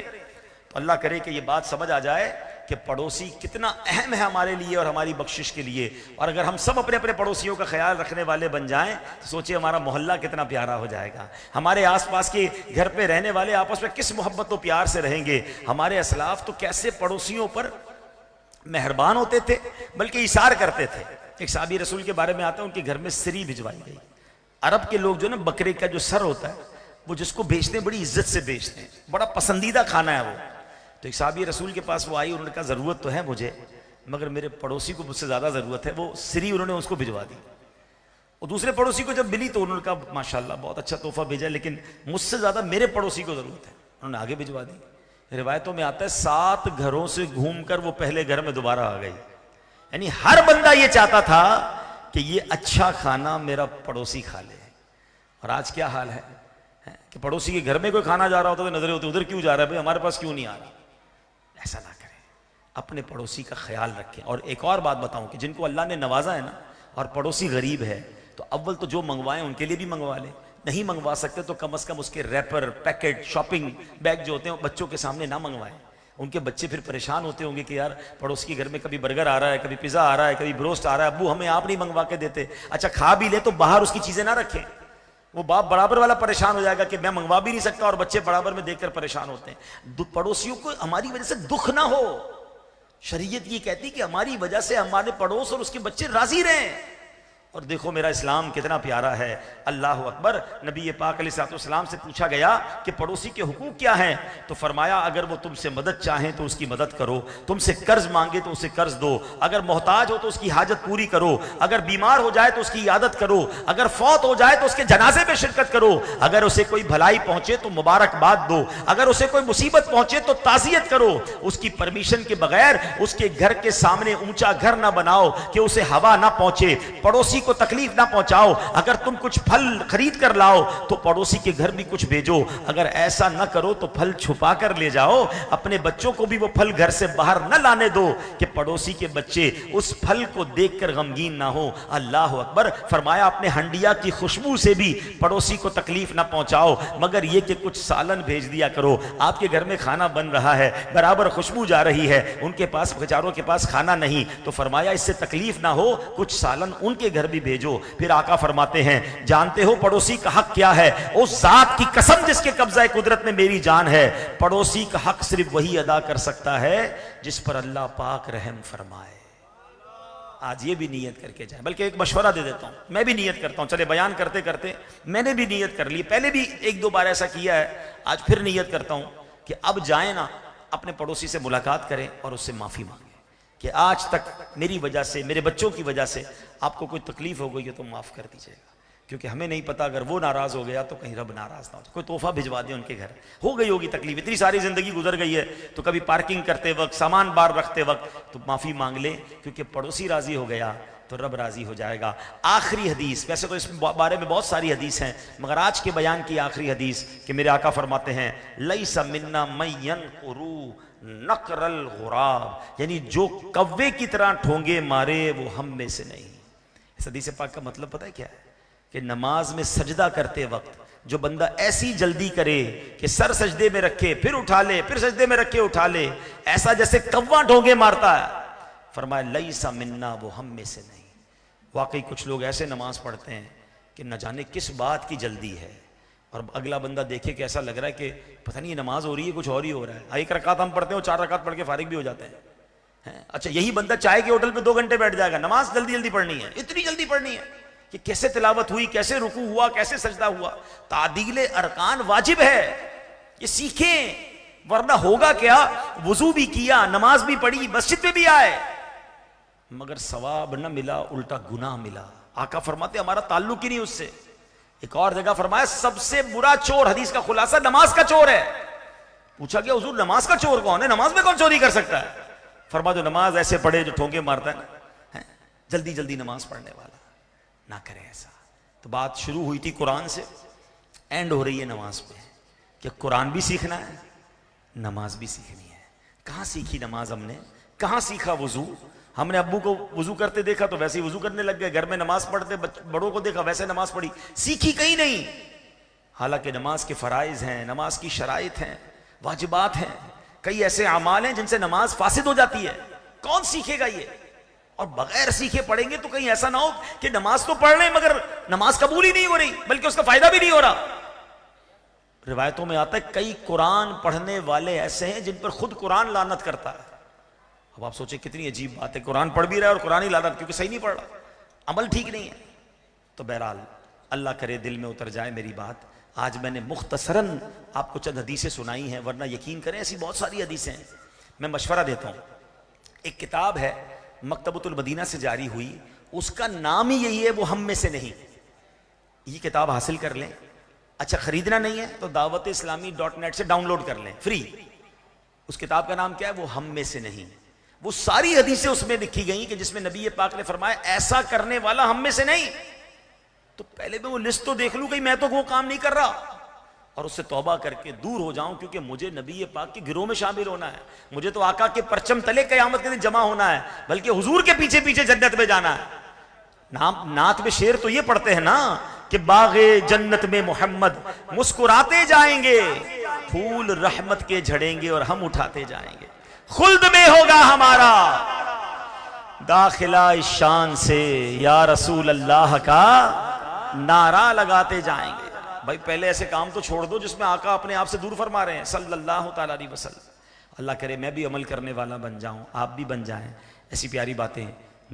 تو اللہ کرے کہ یہ بات سمجھ آ جائے کہ پڑوسی کتنا اہم ہے ہمارے لیے اور ہماری بخشش کے لیے. اور اگر ہم سب اپنے اپنے پڑوسیوں کا خیال رکھنے والے بن جائیں تو سوچیں ہمارا محلہ کتنا پیارا ہو جائے گا. ہمارے آس پاس کے گھر پہ رہنے والے آپس میں کس محبت و پیار سے رہیں گے. ہمارے اسلاف تو کیسے پڑوسیوں پر مہربان ہوتے تھے، بلکہ ایثار کرتے تھے. ایک صحابی رسول کے بارے میں آتا ہے، ان کے گھر میں سری بھجوائی گئی. عرب کے لوگ جو نا بکرے کا جو سر ہوتا ہے وہ جس کو بیچتے ہیں بڑی عزت سے بیچتے ہیں، بڑا پسندیدہ کھانا ہے وہ. تو ایک صحابی رسول کے پاس وہ آئی، انہوں نے کہا ضرورت تو ہے مجھے، مگر میرے پڑوسی کو مجھ سے زیادہ ضرورت ہے. وہ سری انہوں نے اس کو بھجوا دی. اور دوسرے پڑوسی کو جب ملی تو انہوں نے کہا ماشاءاللہ بہت اچھا تحفہ بھیجا، لیکن مجھ سے زیادہ میرے پڑوسی کو ضرورت ہے. انہوں نے آگے بھجوا دی. روایتوں میں آتا ہے 7 گھروں سے گھوم کر وہ پہلے گھر میں دوبارہ آ گئی. یعنی ہر بندہ یہ چاہتا تھا کہ یہ اچھا کھانا میرا پڑوسی کھا لے. اور آج کیا حال ہے کہ پڑوسی کے گھر میں کوئی کھانا جا رہا ہوتا تو نظریں ہوتی ادھر کیوں جا رہا ہے بھائی، ہمارے پاس کیوں نہیں آ رہا. ایسا نہ کریں، اپنے پڑوسی کا خیال رکھیں. اور ایک اور بات بتاؤں کہ جن کو اللہ نے نوازا ہے نا اور پڑوسی غریب ہے تو اول تو جو منگوائیں ان کے لیے بھی منگوا لیں. نہیں منگوا سکتے تو کم از کم اس کے ریپر، پیکٹ، شاپنگ بیگ جو ہوتے ہیں بچوں کے سامنے نہ منگوائیں. ان کے بچے پھر پریشان ہوتے ہوں گے کہ یار پڑوسی کے گھر میں کبھی برگر آ رہا ہے، کبھی پیزا آ رہا ہے، کبھی بروسٹ آ رہا ہے، ابو ہمیں آپ نہیں منگوا کے دیتے. اچھا کھا بھی لے تو باہر اس کی چیزیں نہ رکھیں. وہ باپ برابر والا پریشان ہو جائے گا کہ میں منگوا بھی نہیں سکتا اور بچے برابر میں دیکھ کر پریشان ہوتے ہیں. پڑوسیوں کو ہماری وجہ سے دکھ نہ ہو. شریعت یہ کہتی کہ ہماری وجہ سے ہمارے پڑوس اور اس کے بچے راضی رہیں. اور دیکھو میرا اسلام کتنا پیارا ہے. اللہ اکبر. نبی پاک علیہ الصلوۃ والسلام سے پوچھا گیا کہ پڑوسی کے حقوق کیا ہیں، تو فرمایا اگر وہ تم سے مدد چاہیں تو اس کی مدد کرو، تم سے قرض مانگے تو اسے قرض دو، اگر محتاج ہو تو اس کی حاجت پوری کرو، اگر بیمار ہو جائے تو اس کی عیادت کرو، اگر فوت ہو جائے تو اس کے جنازے میں شرکت کرو، اگر اسے کوئی بھلائی پہنچے تو مبارکباد دو، اگر اسے کوئی مصیبت پہنچے تو تعزیت کرو. اس کی پرمیشن کے بغیر اس کے گھر کے سامنے اونچا گھر نہ بناؤ کہ اسے ہوا نہ پہنچے. پڑوسی کو تکلیف نہ پہنچاؤ. اگر تم کچھ پھل خرید کر لاؤ تو پڑوسی کے گھر بھی کچھ بھیجو. اگر ایسا نہ کرو تو پھل چھپا کر لے جاؤ. اپنے بچوں کو بھی وہ پھل گھر سے باہر نہ لانے دو کہ پڑوسی کے بچے اس پھل کو دیکھ کر غمگین نہ ہو. اللہ اکبر. فرمایا اپنے ہنڈیا کی خوشبو سے بھی پڑوسی کو تکلیف نہ پہنچاؤ، مگر یہ کہ کچھ سالن بھیج دیا کرو. آپ کے گھر میں کھانا بن رہا ہے، برابر خوشبو جا رہی ہے، ان کے پاس بیچاروں کے پاس کھانا نہیں، تو فرمایا اس سے تکلیف نہ ہو، کچھ سالن ان کے گھر بھی بھیجو. پھر آقا فرماتے ہیں جانتے ہو پڑوسی کا حق کیا ہے؟ اس ذات کی قسم جس کے قبضہ قدرت میں میری جان ہے، پڑوسی کا حق صرف وہی ادا کر سکتا ہے جس پر اللہ پاک رحم فرمائے. آج یہ بھی نیت کر کے جائیں. بلکہ ایک مشورہ دے دیتا ہوں، میں بھی نیت کرتا ہوں. چلے بیان کرتے کرتے میں نے بھی نیت کر لی، پہلے بھی 1-2 بار ایسا کیا ہے، آج پھر نیت کرتا ہوں کہ اب جائیں نا اپنے پڑوسی سے ملاقات کریں اور اس سے معافی مانگیں کہ آج تک میری وجہ سے، میرے بچوں کی وجہ سے آپ کو کوئی تکلیف ہو گئی ہے تو معاف کر دیجیے گا. کیونکہ ہمیں نہیں پتا اگر وہ ناراض ہو گیا تو کہیں رب ناراض نہ ہو. کوئی تحفہ بھجوا دیں ان کے گھر. ہو گئی ہوگی تکلیف، اتنی ساری زندگی گزر گئی ہے تو کبھی پارکنگ کرتے وقت، سامان بار رکھتے وقت تو معافی مانگ لیں، کیونکہ پڑوسی راضی ہو گیا تو رب راضی ہو جائے گا. آخری حدیث، ویسے تو اس بارے میں بہت ساری حدیث ہیں، مگر آج کے بیان کی آخری حدیث کہ میرے آقا فرماتے ہیں لیس منا من ینقر نقر الغراب، یعنی جو کوے کی طرح ٹھونگے مارے وہ ہم میں سے نہیں. اس حدیث پاک کا مطلب پتہ ہے کیا ہے؟ کہ نماز میں سجدہ کرتے وقت جو بندہ ایسی جلدی کرے کہ سر سجدے میں رکھے پھر اٹھا لے، پھر سجدے میں رکھے اٹھا لے، ایسا جیسے کوا ڈھونگے مارتا ہے، فرمایا لیسا منا، وہ ہم میں سے نہیں۔ واقعی کچھ لوگ ایسے نماز پڑھتے ہیں کہ نہ جانے کس بات کی جلدی ہے، اور اگلا بندہ دیکھے کہ ایسا لگ رہا ہے کہ پتہ نہیں نماز ہو رہی ہے کچھ اور ہی ہو رہا ہے، ایک رکعت ہم پڑھتے ہیں اور 4 رکعت پڑھ کے فارغ بھی ہو جاتے ہیں۔ اچھا یہی بندہ چائے کے ہوٹل پہ 2 گھنٹے بیٹھ جائے گا، نماز جلدی جلدی پڑھنی ہے، اتنی جلدی پڑھنی ہے کہ کیسے تلاوت ہوئی، کیسے رکوع ہوا، کیسے سجدہ ہوا۔ تعدیل ارکان واجب ہے، یہ سیکھیں، ورنہ ہوگا کیا، وضو بھی کیا، نماز بھی پڑھی، مسجد میں بھی آئے، مگر ثواب نہ ملا، الٹا گناہ ملا۔ آقا فرماتے ہمارا تعلق ہی نہیں اس سے۔ ایک اور جگہ فرمایا سب سے برا چور، حدیث کا خلاصہ، نماز کا چور ہے۔ پوچھا گیا حضور نماز کا چور کون ہے، نماز میں کون چوری کر سکتا ہے؟ فرمایا جو نماز ایسے پڑھے جو ٹھونکے مارتا ہے نا، جلدی جلدی نماز پڑھنے والا، نہ کرے ایسا۔ تو بات شروع ہوئی تھی قرآن سے، اینڈ ہو رہی ہے نماز پہ، کہ قرآن بھی سیکھنا ہے، نماز بھی سیکھنی ہے۔ کہاں سیکھی نماز ہم نے، کہاں سیکھا وضو؟ ہم نے ابو کو وضو کرتے دیکھا تو ویسے ہی وضو کرنے لگ گئے، گھر میں نماز پڑھتے بڑوں کو دیکھا ویسے نماز پڑھی، سیکھی کہیں نہیں۔ حالانکہ نماز کے فرائض ہیں، نماز کی شرائط ہیں، واجبات ہیں، کئی ایسے اعمال ہیں جن سے نماز فاسد ہو جاتی ہے، کون سیکھے گا یہ؟ اور بغیر سیکھے پڑھیں گے تو کہیں ایسا نہ ہو کہ نماز تو پڑھ رہے ہیں مگر نماز قبول ہی نہیں ہو رہی، بلکہ اس کا فائدہ بھی نہیں ہو رہا۔ روایتوں میں آتا ہے کئی قرآن پڑھنے والے ایسے ہیں جن پر خود قرآن لعنت کرتا ہے۔ اب آپ سوچیں کتنی عجیب بات ہے، قرآن پڑھ بھی رہا ہے اور قرآن ہی لعنت، کیونکہ صحیح نہیں پڑھ رہا، عمل ٹھیک نہیں ہے۔ تو بہرحال اللہ کرے دل میں اتر جائے میری بات۔ آج میں نے مختصراً آپ کو چند حدیثیں سنائی ہیں، ورنہ یقین کریں ایسی بہت ساری حدیثیں ہیں۔ میں مشورہ دیتا ہوں، ایک کتاب ہے مکتبۃ المدینہ سے جاری ہوئی، اس کا نام ہی یہی ہے، وہ ہم میں سے نہیں۔ یہ کتاب حاصل کر لیں، اچھا خریدنا نہیں ہے تو dawat-e-islami.net سے ڈاؤن لوڈ کر لیں فری۔ اس کتاب کا نام کیا ہے؟ وہ ہم میں سے نہیں۔ وہ ساری حدیثیں اس میں لکھی گئیں کہ جس میں نبی پاک نے فرمایا ایسا کرنے والا ہم میں سے نہیں۔ تو پہلے میں وہ لسٹ تو دیکھ لوں کہ میں تو وہ کام نہیں کر رہا، اور اس سے توبہ کر کے دور ہو جاؤں، کیونکہ مجھے نبی پاک کے گروہ میں شامل ہونا ہے، مجھے تو آقا کے پرچم تلے قیامت کے دن جمع ہونا ہے، بلکہ حضور کے پیچھے پیچھے جنت میں جانا ہے۔ نعت میں شعر تو یہ پڑھتے ہیں نا کہ باغ جنت میں محمد مسکراتے جائیں گے، پھول رحمت کے جھڑیں گے اور ہم اٹھاتے جائیں گے، خلد میں ہوگا ہمارا داخلہ شان سے یا رسول اللہ کا نعرہ لگاتے جائیں گے۔ بھائی پہلے ایسے کام تو چھوڑ دو جس میں آقا اپنے آپ سے دور فرما رہے ہیں صلی اللہ تعالیٰ علیہ وسلم۔ اللہ کرے میں بھی عمل کرنے والا بن جاؤں، آپ بھی بن جائیں۔ ایسی پیاری باتیں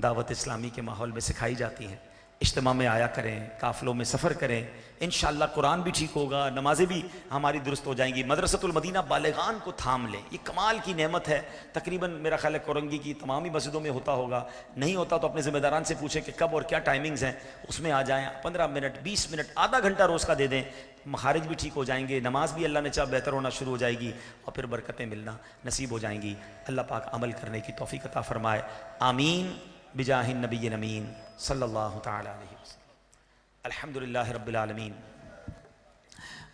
دعوت اسلامی کے ماحول میں سکھائی جاتی ہیں۔ اجتماع میں آیا کریں، قافلوں میں سفر کریں، انشاءاللہ قرآن بھی ٹھیک ہوگا، نمازیں بھی ہماری درست ہو جائیں گی۔ مدرسۃ المدینہ بالغان کو تھام لیں، یہ کمال کی نعمت ہے۔ تقریباً میرا خیال ہے کورنگی کی تمام ہی مسجدوں میں ہوتا ہوگا، نہیں ہوتا تو اپنے ذمہ داران سے پوچھیں کہ کب اور کیا ٹائمنگز ہیں، اس میں آ جائیں۔ 15 منٹ 20 منٹ آدھا گھنٹہ روز کا دے دیں، مخارج بھی ٹھیک ہو جائیں گے، نماز بھی اللہ نے چاہ بہتر ہونا شروع ہو جائے گی، اور پھر برکتیں ملنا نصیب ہو جائیں گی۔ اللہ پاک عمل کرنے کی توفیق عطا فرمائے، آمین بجاہ النبی الامین صلی اللہ تعالی علیہ وسلم۔ الحمدللہ رب العالمین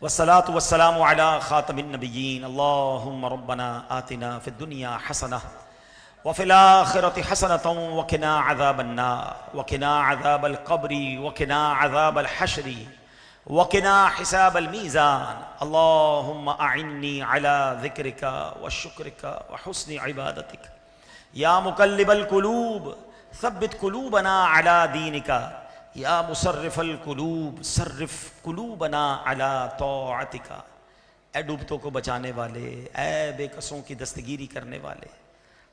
والصلاة والسلام علی خاتم النبیین۔ اللہم ربنا آتنا فی الدنیا حسنہ وفی الآخرۃ حسنۃ وقنا عذاب النار وقنا عذاب القبر وقنا عذاب الحشر وقنا حساب المیزان۔ اللہم اعنی علی ذکرک وشکرک وحسن عبادتک یا مقلب القلوب ثبت قلوبنا علی دینک یا مصرف القلوب صرف قلوبنا علی طاعتک۔ اے ڈوبتوں کو بچانے والے، اے بے کسوں کی دستگیری کرنے والے،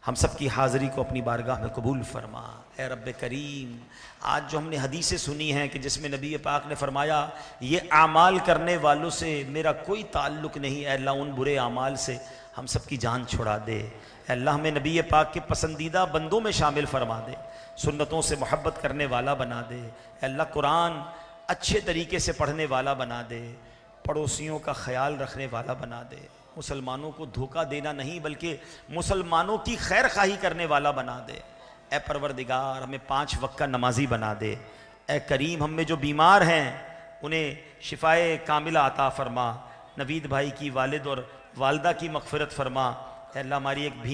ہم سب کی حاضری کو اپنی بارگاہ میں قبول فرما۔ اے رب کریم، آج جو ہم نے حدیثیں سنی ہیں کہ جس میں نبی پاک نے فرمایا یہ اعمال کرنے والوں سے میرا کوئی تعلق نہیں، اے اللہ ان برے اعمال سے ہم سب کی جان چھڑا دے۔ اے اللہ ہمیں نبی پاک کے پسندیدہ بندوں میں شامل فرما دے، سنتوں سے محبت کرنے والا بنا دے۔ اے اللہ قرآن اچھے طریقے سے پڑھنے والا بنا دے، پڑوسیوں کا خیال رکھنے والا بنا دے، مسلمانوں کو دھوکہ دینا نہیں بلکہ مسلمانوں کی خیر خواہی کرنے والا بنا دے۔ اے پروردگار ہمیں 5 وقت کا نمازی بنا دے۔ اے کریم ہم میں جو بیمار ہیں انہیں شفائے کاملہ عطا فرما۔ نوید بھائی کی والد اور والدہ کی مغفرت فرما۔ اے اللہ ہماری ایک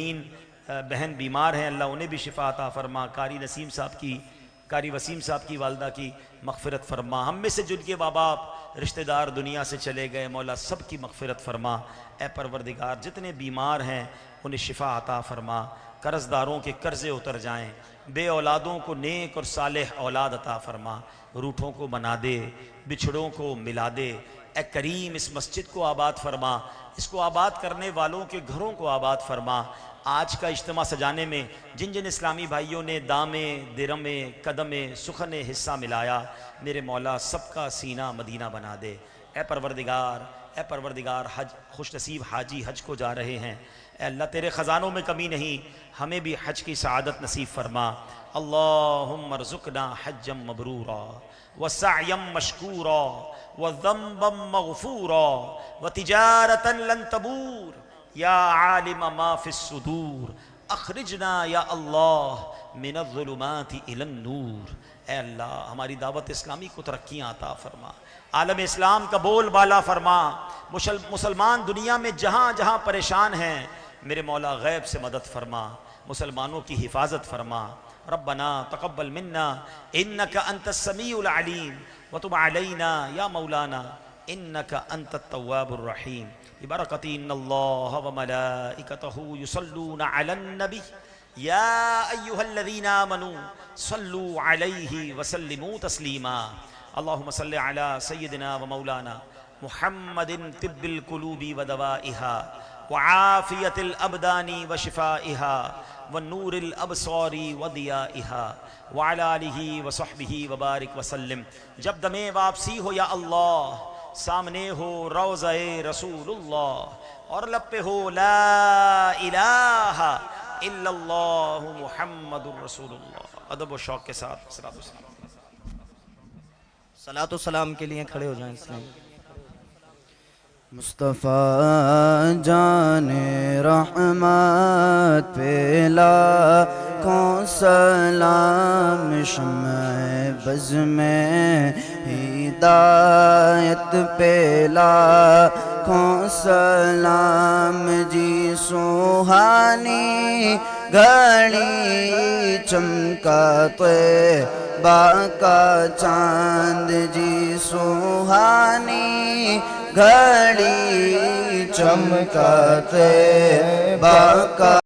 بہن بیمار ہیں، اللہ انہیں بھی شفا عطا فرما۔ قاری وسیم صاحب کی والدہ کی مغفرت فرما۔ ہم میں سے جن کے ماں باپ رشتہ دار دنیا سے چلے گئے، مولا سب کی مغفرت فرما۔ اے پروردگار جتنے بیمار ہیں انہیں شفا عطا فرما، قرض داروں کے قرضے اتر جائیں، بے اولادوں کو نیک اور صالح اولاد عطا فرما، روٹھوں کو بنا دے، بچھڑوں کو ملا دے۔ اے کریم اس مسجد کو آباد فرما، اس کو آباد کرنے والوں کے گھروں کو آباد فرما۔ آج کا اجتماع سجانے میں جن جن اسلامی بھائیوں نے دامے، درمے، قدمے، سخن حصہ ملایا، میرے مولا سب کا سینہ مدینہ بنا دے۔ اے پروردگار حج خوش نصیب حاجی حج کو جا رہے ہیں، اے اللہ تیرے خزانوں میں کمی نہیں، ہمیں بھی حج کی سعادت نصیب فرما۔ اللہم ارزقنا حجا مبرورا وسعیا مشکورا وذنبا مغفورا وتجارتا لن تبور یا عالم ما فی الصدور اخرجنا یا اللہ من الظلمات الی النور۔ اے اللہ ہماری دعوت اسلامی کو ترقیاں عطا فرما، عالم اسلام کا بول بالا فرما، مسلمان دنیا میں جہاں جہاں پریشان ہیں میرے مولا غیب سے مدد فرما، مسلمانوں کی حفاظت فرما۔ ربنا تقبل منا انک انت السمیع العلیم وتب علینا یا مولانا انک انت التواب الرحیم۔ ببرکت ان اللہ وملائکتہ یصلون علی النبی یا ایہا الذین آمنوا صلوا علیہ وسلموا تسلیما۔ اللہم صل علی سیدنا ومولانا محمد طب القلوب ودوائها وعافیت الابدان وشفائها ونور الابصار وضیائها وعلی آلہ وصحبہ وبارک وسلم۔ جب دم واپسی ہو یا اللہ، سامنے ہو روضہ رسول اللہ اور لب پہ ہو لا الہ الا اللہ محمد الرسول اللہ۔ ادب و شوق کے ساتھ صلاۃ و سلام کے لیے کھڑے ہو جائیں۔ مصطفیٰ جان رحمت پہ لاکھوں سلام، شمع بز میں ہدایت پہ لاکھوں سلام جی، سوہانی گھڑی چمکا طیبہ کا چاند جی، سوہانی گھڑی چمکا طیبہ کا